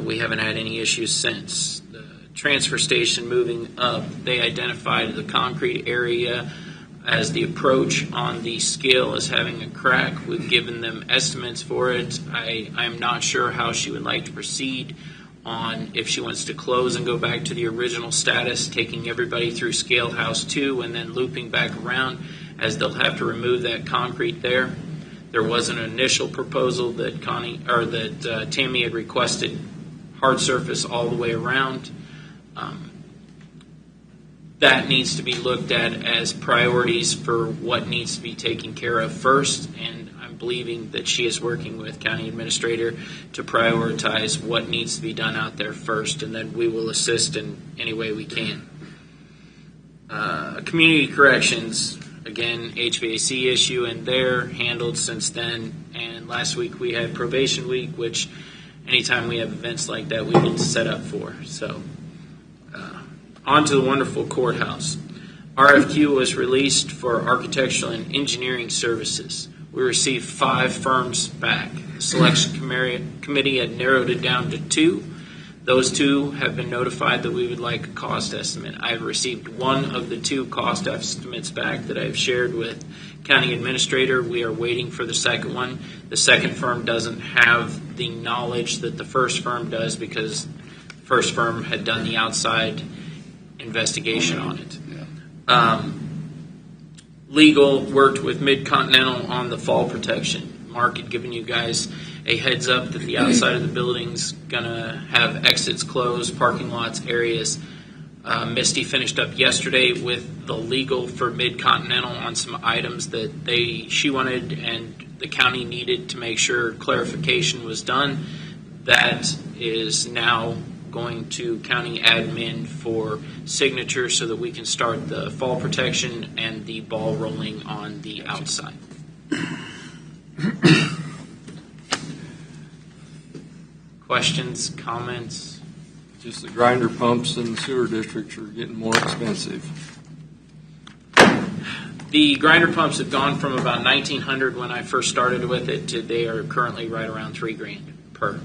we haven't had any issues since. The transfer station moving up, they identified the concrete area as the approach on the scale as having a crack. We've given them estimates for it. I'm not sure how she would like to proceed on if she wants to close and go back to the original status, taking everybody through Scale House 2 and then looping back around, as they'll have to remove that concrete there. There was an initial proposal that Tammy had requested hard surface all the way around. That needs to be looked at as priorities for what needs to be taken care of first, and I'm believing that she is working with County Administrator to prioritize what needs to be done out there first, and then we will assist in any way we can. Community corrections, again, HVAC issue, and they're handled since then. And last week we had probation week, which anytime we have events like that, we get set up for. So on to the wonderful courthouse. RFQ was released for architectural and engineering services. We received 5 firms back. The selection committee had narrowed it down to 2. Those 2 have been notified that we would like a cost estimate. I have received 1 of the 2 cost estimates back that I have shared with County Administrator. We are waiting for the second one. The second firm doesn't have the knowledge that the first firm does, because the first firm had done the outside investigation on it. Legal worked with Mid-Continental on the fall protection. Mark had given you guys a heads up that the outside of the building's going to have exits closed, parking lots, areas. Misty finished up yesterday with the legal for Mid-Continental on some items that she wanted and the county needed to make sure clarification was done. That is now going to county admin for signature so that we can start the fall protection and the ball rolling on the outside. Questions, comments? Just the grinder pumps in the sewer districts are getting more expensive. The grinder pumps have gone from about $1,900 when I first started with it to they are currently right around $3,000 per.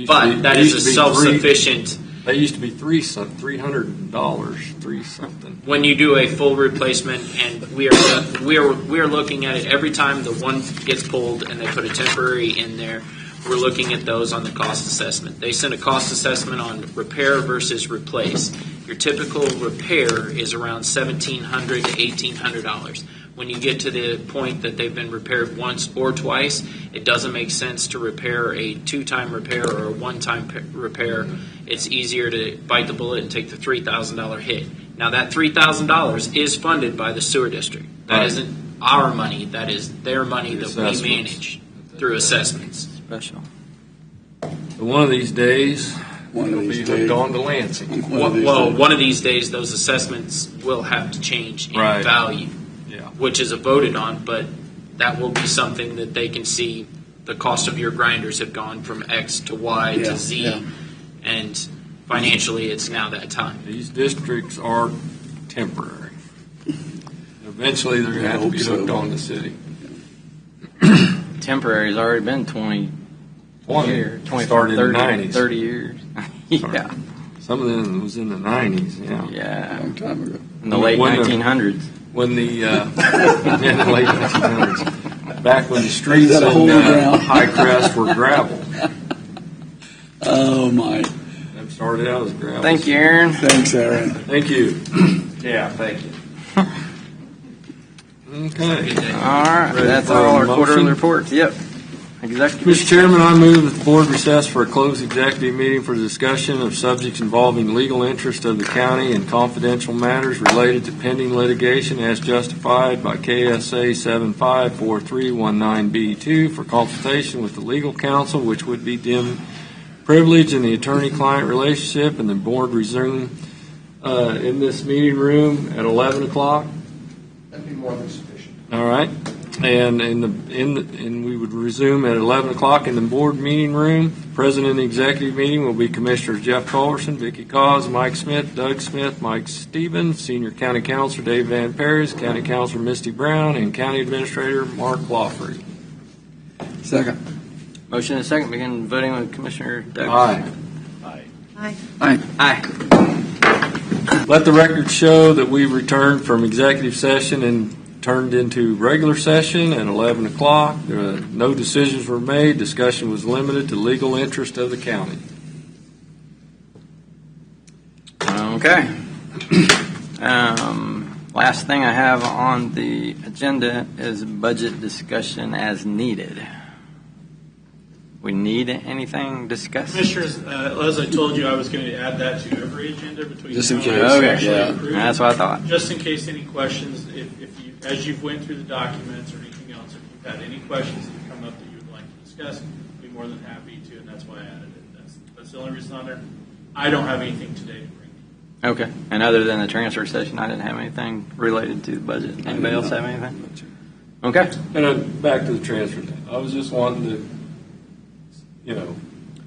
But that is a self-sufficient. They used to be $300, $3 something. When you do a full replacement, and we are looking at it every time the one gets pulled and they put a temporary in there. We're looking at those on the cost assessment. They send a cost assessment on repair versus replace. Your typical repair is around $1,700 to $1,800. When you get to the point that they've been repaired once or twice, it doesn't make sense to repair a 2-time repair or a 1-time repair. It's easier to bite the bullet and take the $3,000 hit. Now, that $3,000 is funded by the sewer district. That isn't our money. That is their money that we manage through assessments. Special. So one of these days, it'll be hooked on to Lansing. One of these days, those assessments will have to change in value, which is voted on, but that will be something that they can see. The cost of your grinders have gone from X to Y to Z, and financially, it's now that time. These districts are temporary. Eventually, they're going to have to be hooked on the city. Temporary has already been 20 years, 20, started 30, in the 90s. 30 years. Yeah. Some of them was in the 90s, Yeah. Long time ago. In the late 1900s. When the, in the late 1900s. Back when the streets in High Crest were gravel. Oh, my. That started out as gravel. Thank you, Aaron. Thanks, Aaron. Thank you. Yeah, thank you. Okay. All right. That's all our quarterly reports. Yep. executive. Mr. Chairman, I move that the board recess for a closed executive meeting for the discussion of subjects involving legal interest of the county and confidential matters related to pending litigation as justified by KSA 754319B2 for consultation with the legal counsel, which would be deemed privilege in the attorney-client relationship, and the board resume in this meeting room at 11 o'clock. That'd be more than sufficient. All right. And and we would resume at 11 o'clock in the board meeting room. President of the executive meeting will be Commissioners Jeff Culverson, Vicki Cause, Mike Smith, Doug Smith, Mike Stevens, Senior County Councilor Dave Van Paris, County Councilor Misty Brown, and County Administrator Mark Lawfrey. Second. Motion and second. Begin voting with Commissioner Doug. Aye. Aye. Aye. Let the record show that we returned from executive session and turned into regular session at 11 o'clock. No decisions were made. Discussion was limited to legal interest of the county. Okay. Last thing I have on the agenda is budget discussion as needed. We need anything discussed? Commissioners, as I told you, I was going to add that to every agenda between Just in now case. and Okay, actually yeah. approved. That's what I thought. Just in case any questions, if you, as you've went through the documents or anything else, if you've had any questions that have come up that you would like to discuss, I'd be more than happy to, and that's why I added it. That's the only reason on there. I don't have anything today to bring. Okay. And other than the transfer session, I didn't have anything related to the budget. Anybody else have anything? Okay. And back to the transfer thing. I was just wanting to,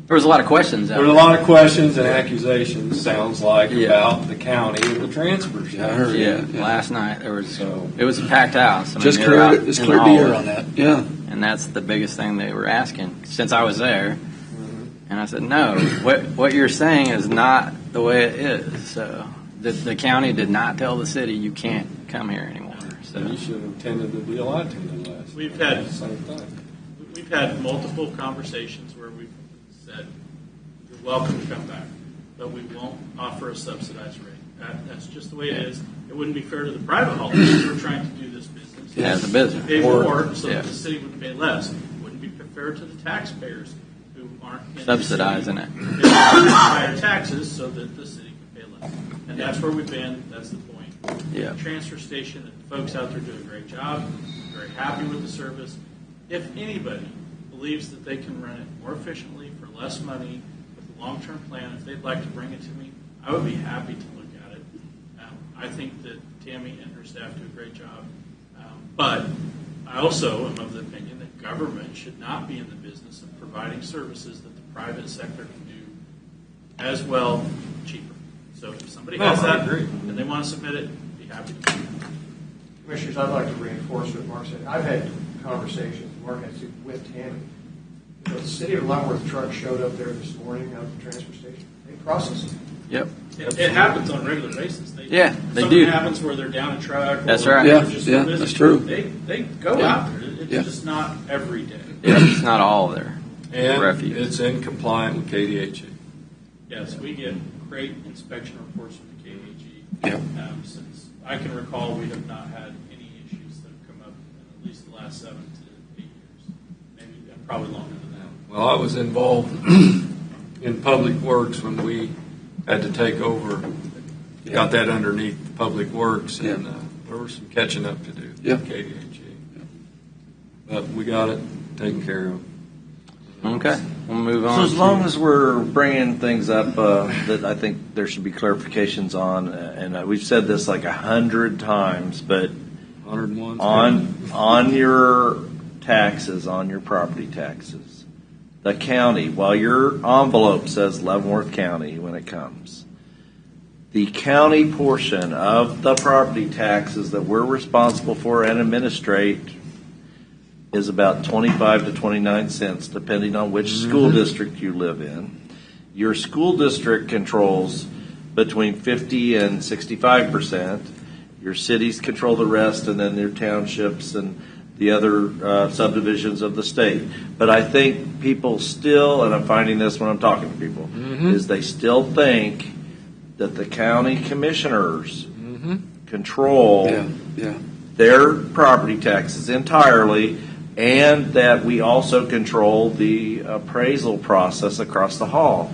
There was a lot of questions out there were a lot of questions and accusations, sounds like, Yeah. about the county and the transfers. Yeah, I heard. Yeah, last night there was. It was a packed house. I mean, Just they were out cleared in the hall, air on that. Yeah. and that's the biggest thing they were asking since I was there. And I said, no, what you're saying is not the way it is. So the county did not tell the city you can't come here anymore. So You should have attended the deal I attended last. We've had- Same thing. We've had multiple conversations where we've said, you're welcome to come back, but we won't offer a subsidized rate. That's just the way it is. It wouldn't be fair to the private haulers who are trying to do this business. Yeah, as a business. Pay more so Yeah. that the city would pay less. It wouldn't be fair to the taxpayers who aren't in the Subsidizing city. it. They would pay higher taxes so that the city can pay less. And that's where we've been. That's the point. Yeah. The transfer station, the folks out there do a great job. Very happy with the service. If anybody believes that they can run it more efficiently for less money with a long-term plan, if they'd like to bring it to me, I would be happy to look at it. I think that Tammy and her staff do a great job. But I also am of the opinion that government should not be in the business of providing services that the private sector can do as well, cheaper. So if somebody has I that agree. and they want to submit it, be happy to. Commissioners, I'd like to reinforce what Mark said. I've had conversations, Mark has to, with Tammy. The city of Leavenworth truck showed up there this morning at the transfer station. They processed it. Yep. It happens on a regular basis. Yeah, they something do. happens where they're down a truck. or That's where right. they're Yeah, just yeah, busy. that's true. They go Yeah. out there. It's Yeah. just not every day. Yeah, it's not all there. And Refuse. it's in compliance with KDHE. Yes, we get great inspection reports from the KAG. Yeah. Since I can recall, we have not had any issues that have come up in at least the last 7 to 8 years. Maybe probably longer than that. Well, I was involved in Public Works when we had to take over, got that underneath Public Works, and there was some catching up to do. Yeah. KDHE. But we got it taken care of. Okay, we'll move on. So as long as we're bringing things up that I think there should be clarifications on, and we've said this like 100 times, but 101. on your taxes, on your property taxes, the county, while your envelope says Leavenworth County when it comes, the county portion of the property taxes that we're responsible for and administrate is about 25 to 29 cents, depending on which school district you live in. Your school district controls between 50 and 65%. Your cities control the rest, and then your townships and the other subdivisions of the state. But I think people still, and I'm finding this when I'm talking to people, is they still think that the county commissioners control their property taxes entirely, and that we also control the appraisal process across the hall.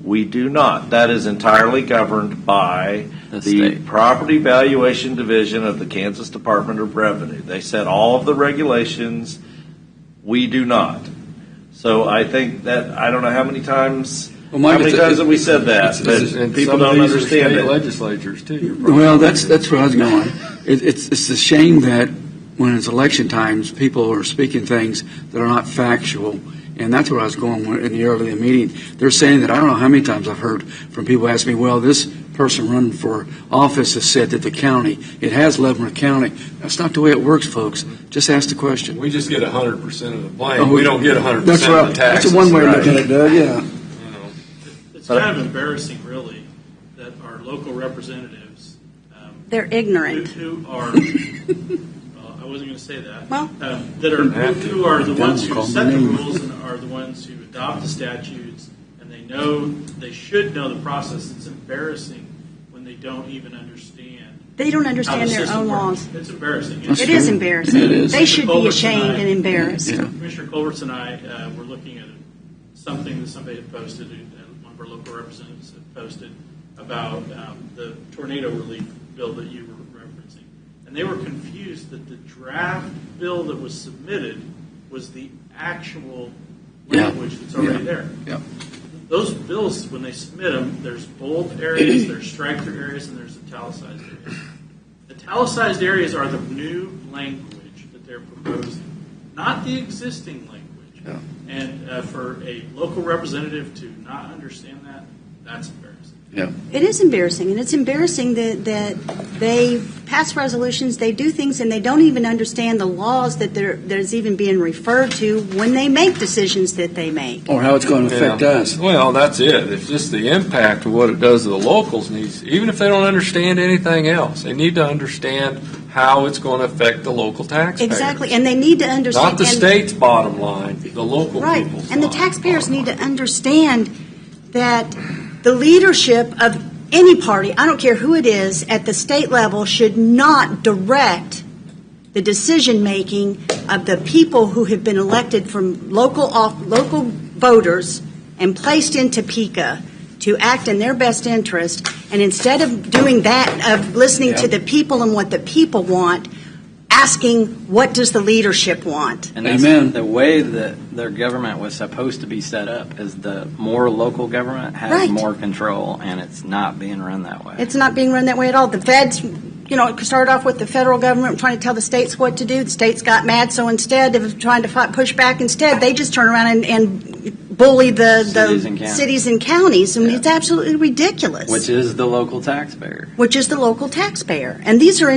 We do not. That is entirely governed by the Property Valuation Division of the Kansas Department of Revenue. They set all of the regulations. We do not. So I think that, I don't know how many times, have we said that? But people don't understand it. Legislatures too. Well, that's where I was going. It's a shame that when it's election times, people are speaking things that are not factual. And that's where I was going in the earlier meeting. They're saying that, I don't know how many times I've heard from people ask me, well, this person running for office has said that the county, it has Leavenworth County. That's not the way it works, folks. Just ask the question. We just get 100% of the blame. We don't get 100% that's right. of the taxes. That's one way to look at it, Doug, yeah. It's kind of embarrassing, really, that our local representatives, they're ignorant. Who are, well, I wasn't going to say that, who are the ones who set the rules and are the ones who adopt the statutes, and they should know the process. It's embarrassing when they don't even understand. They don't understand their own laws. It's embarrassing. It is embarrassing. It is. They should be ashamed and embarrassed. Yeah. Commissioner Culverts and I were looking at something that somebody had posted, one of our local representatives had posted about the tornado relief bill that you were referencing. And they were confused that the draft bill that was submitted was the actual language that's already there. Yeah. Those bills, when they submit them, there's bold areas, there's strike through areas, and there's italicized areas. Italicized areas are the new language that they're proposing, not the existing language. Yeah. And for a local representative to not understand that, that's embarrassing. Yeah. It is embarrassing, and it's embarrassing that they pass resolutions, they do things, and they don't even understand the laws that there's even being referred to when they make decisions that they make. Or how it's going to affect us. Well, that's it. It's just the impact of what it does to the locals needs, even if they don't understand anything else, they need to understand how it's going to affect the local taxpayers. Exactly, and they need to understand. Not the state's bottom line, the local right. people's And the taxpayers need to understand that the leadership of any party, I don't care who it is, at the state level should not direct the decision-making of the people who have been elected from local voters and placed in Topeka to act in their best interest. And instead of doing that, of listening to the people and what the people want, asking, what does the leadership want? And that's Amen. The way that their government was supposed to be set up is the more local government has Right. more control, and it's not being run that way. It's not being run that way at all. The feds, it started off with the federal government trying to tell the states what to do. The states got mad, so instead of trying to push back, they just turn around and bully the cities and counties. I mean, it's absolutely ridiculous. Which is the local taxpayer. And these are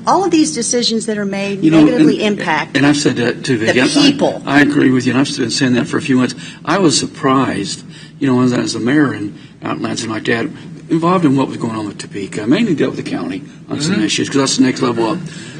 all of these decisions that are made negatively impact And I've said that too. the people. I agree with you, and I've been saying that for a few months. I was surprised, as a mayor out in Lansing, my dad, involved in what was going on with Topeka. I mainly dealt with the county on some issues because that's the next level up.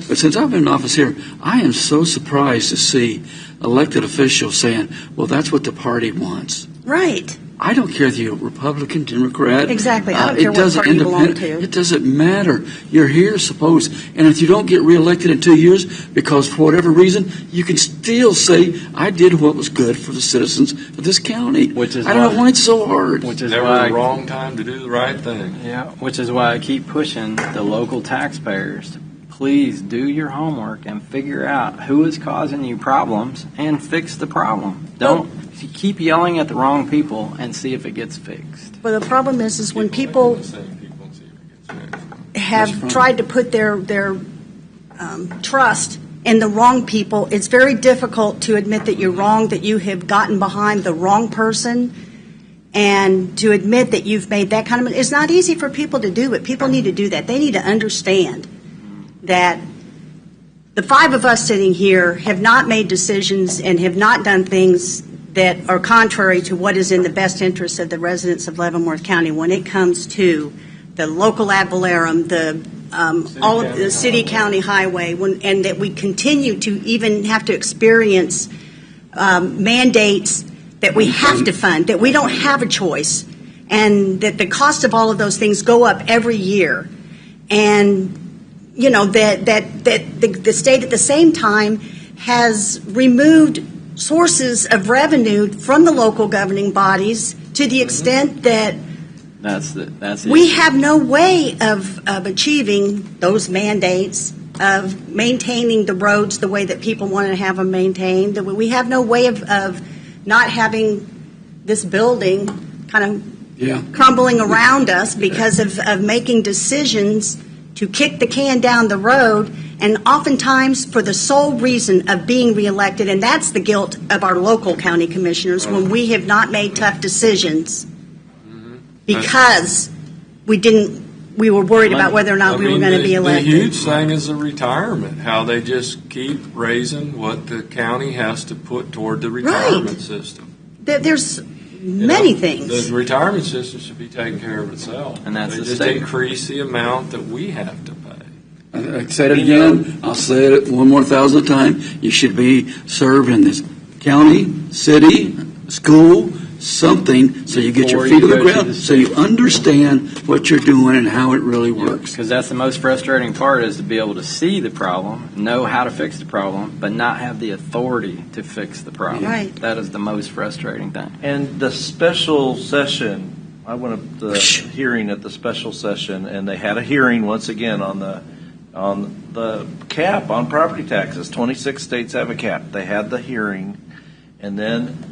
But since I've been in office here, I am so surprised to see elected officials saying, well, that's what the party wants. Right. I don't care if you're Republican, Democrat. Exactly. I don't care what party you belong to. It doesn't matter. You're here, suppose. And if you don't get reelected in 2 years, because for whatever reason, you can still say, I did what was good for the citizens of this county. I don't know why it's so hard. Which is never the wrong time to do the right thing. Yeah, which is why I keep pushing the local taxpayers to please do your homework and figure out who is causing you problems and fix the problem. Don't keep yelling at the wrong people and see if it gets fixed. But the problem is when people have tried to put their trust in the wrong people, it's very difficult to admit that you're wrong, that you have gotten behind the wrong person, and to admit that you've made that kind of. It's not easy for people to do, but people need to do that. They need to understand that the five of us sitting here have not made decisions and have not done things that are contrary to what is in the best interest of the residents of Leavenworth County when it comes to the local ad valorem, all of the city-county highway, and that we continue to even have to experience mandates that we have to fund, that we don't have a choice, and that the cost of all of those things go up every year. And, that the state at the same time has removed sources of revenue from the local governing bodies to the extent that That's the we issue. have no way of achieving those mandates of maintaining the roads the way that people want to have them maintained. That we have no way of not having this building kind of crumbling around us because of making decisions to kick the can down the road, and oftentimes for the sole reason of being reelected. And that's the guilt of our local county commissioners when we have not made tough decisions because we were worried about whether or not we were going to be elected. The huge thing is the retirement, how they just keep raising what the county has to put toward the retirement system. There's many things. The retirement system should be taking care of itself. And that's they the just state. increase the amount that we have to pay. I said it again, I'll say it one more thousand times. You should be served in this county, city, school, something, so you get your Before feet on you the go to ground, the so you understand what you're doing and how it really works. Because that's the most frustrating part, is to be able to see the problem, know how to fix the problem, but not have the authority to fix the problem. Right. That is the most frustrating thing. And the special session, I went up the hearing at the special session, and they had a hearing once again on the cap on property taxes. 26 states have a cap. They had the hearing, and then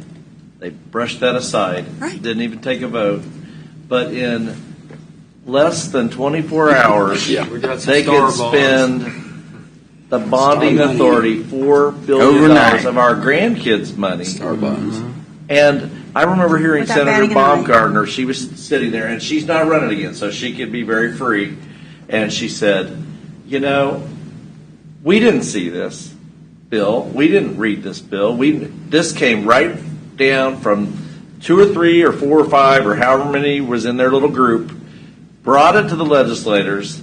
they brushed that aside. Right. Didn't even take a vote. But in less than 24 hours, We got some they star could bonds. spend the bonding Star money. authority $4 billion Overnight. of our grandkids' money. Star bonds. And I remember hearing Without Senator batting an eye. Baumgartner, she was sitting there, and she's not running again, so she could be very free. And she said, we didn't see this bill. We didn't read this bill. This came right down from 2 or 3 or 4 or 5 or however many was in their little group, brought it to the legislators.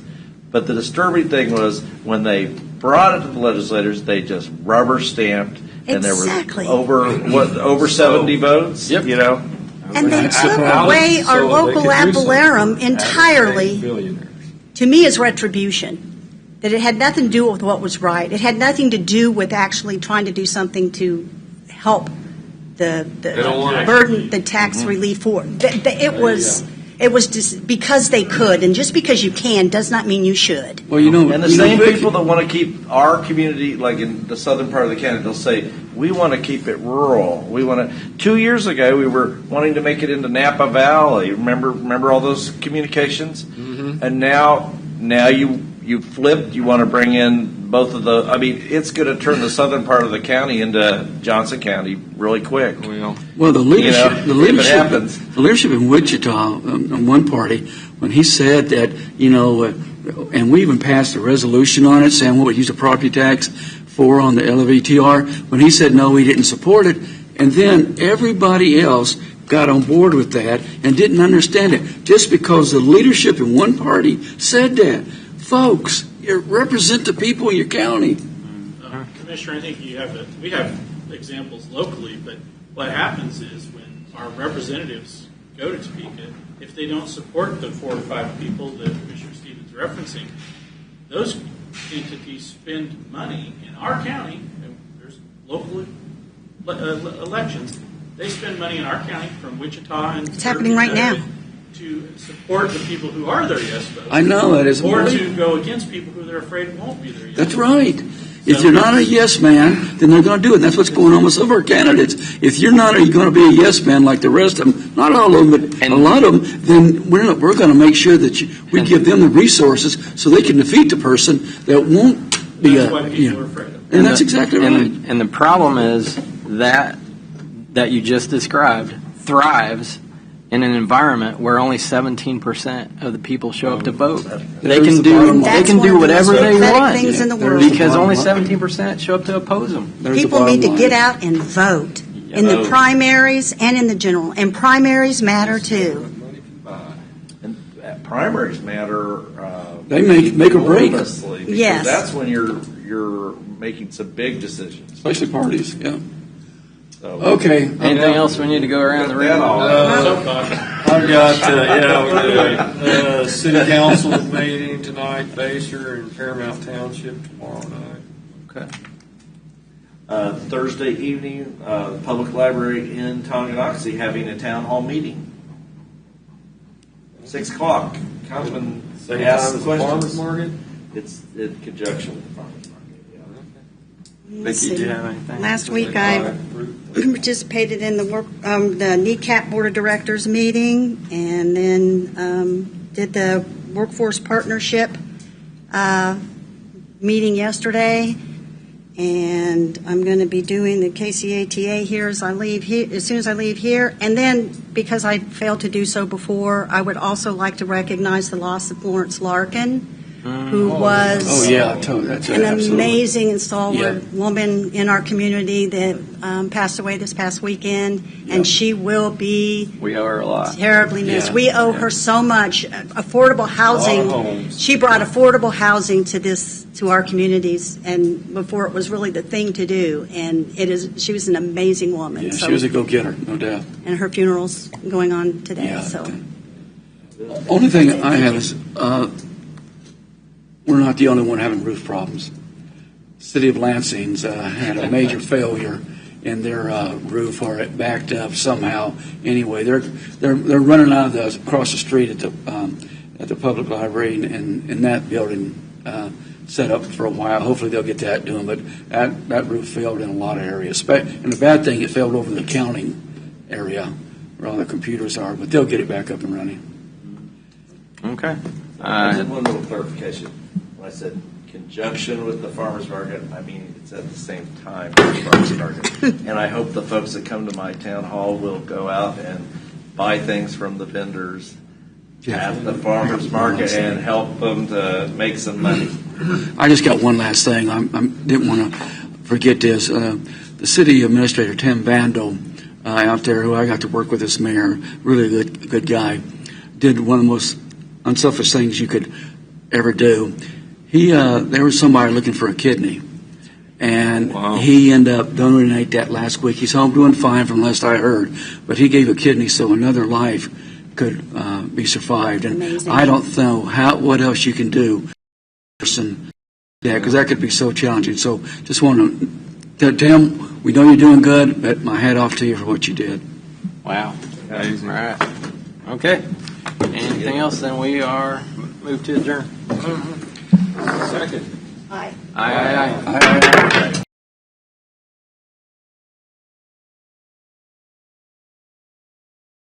But the disturbing thing was when they brought it to the legislators, they just rubber stamped. And Exactly. there was over 70 votes. Yep. And they took away our local ad valorem entirely, to me, as retribution. That it had nothing to do with what was right. It had nothing to do with actually trying to do something to help the burden, the tax relief for. It was just because they could, and just because you can does not mean you should. Well, And the same people that want to keep our community, like in the southern part of the county, they'll say, we want to keep it rural. 2 years ago, we were wanting to make it into Napa Valley. Remember all those communications? Mm-hmm. And now you flipped. You want to bring in both of the. I mean, it's going to turn the southern part of the county into Johnson County really quick. Well, the leadership, if it happens. the leadership in Wichita, on one party, when he said that, and we even passed a resolution on it saying what we use the property tax for on the LVTR. When he said no, he didn't support it, and then everybody else got on board with that and didn't understand it just because the leadership in one party said that. Folks, you represent the people in your county. Commissioner, I think we have examples locally, but what happens is when our representatives go to Topeka, if they don't support the 4 or 5 people that Commissioner Stevens is referencing, those entities spend money in our county, and there's local elections, they spend money in our county from Wichita and It's happening right now. to support the people who are their yes votes. I know, that is Or unbelievable. to go against people who they're afraid won't be their yes That's votes. right. If you're not a yes man, then they're going to do it. And that's what's going on with some of our candidates. If you're not going to be a yes man like the rest of them, not all of them, but a lot of them, then we're going to make sure that we give them the resources so they can defeat the person that won't be That's why people are afraid of it. And that's exactly right. And the problem is that you just described thrives in an environment where only 17% of the people show up to vote. They can do whatever they want things in the world. because only 17% show up to oppose them. People need to get out and vote in the primaries and in the general. And primaries matter too. And primaries matter. They make or break. Enormously, because Yes. that's when you're making some big decisions. Especially parties, yeah. So, Okay. Anything else we need to go around the room? I've got the city council meeting tonight, Baser and Paramount Township tomorrow night. Okay. Thursday evening, Public Library in Tonganoxie having a town hall meeting. 6 o'clock. Councilman Same asked time the as the questions. farmer's market? It's in conjunction with the farmer's market. Let's Vicki, do you see. have anything? Last week, I participated in the NECAP Board of Directors meeting, and then did the Workforce Partnership meeting yesterday. And I'm going to be doing the KCATA here as soon as I leave here. And then, because I failed to do so before, I would also like to recognize the loss of Florence Larkin, who was that's an absolutely. amazing and stalwart woman in our community that passed away this past weekend, and she will be We owe her a lot. terribly missed. Yeah. We owe her so much. Affordable housing. homes. She brought affordable housing to our communities, and before it was really the thing to do. And she was an amazing woman. Yeah, So- she was a go-getter, no doubt. and her funeral's going on today. Yeah. So Only thing I have is, we're not the only one having roof problems. City of Lansing's had a major failure in their roof, or it backed up somehow. Anyway, they're running out of across the street at the public library in that building set up for a while. Hopefully they'll get that doing, but that roof failed in a lot of areas. And the bad thing, it failed over the accounting area where all the computers are, but they'll get it back up and running. Okay. I did one little clarification. When I said conjunction with the farmer's market, I mean it's at the same time as the farmer's market. And I hope the folks that come to my town hall will go out and buy things from the vendors at the farmer's market and help them to make some money. I just got one last thing. I didn't want to forget this. The city administrator, Tim Vandal, out there, who I got to work with as mayor, really good guy, did one of the most unselfish things you could ever do. There was somebody looking for a kidney, and he ended up donating that last week. He's home doing fine from last I heard, but he gave a kidney so another life could be survived. And Amazing. I don't know what else you can do, person, because that could be so challenging. So just want to, Tim, we know you're doing good, but my hat off to you for what you did. Wow. All right. Okay. Anything else? Then we are moved to adjourn. Second. Aye. Aye.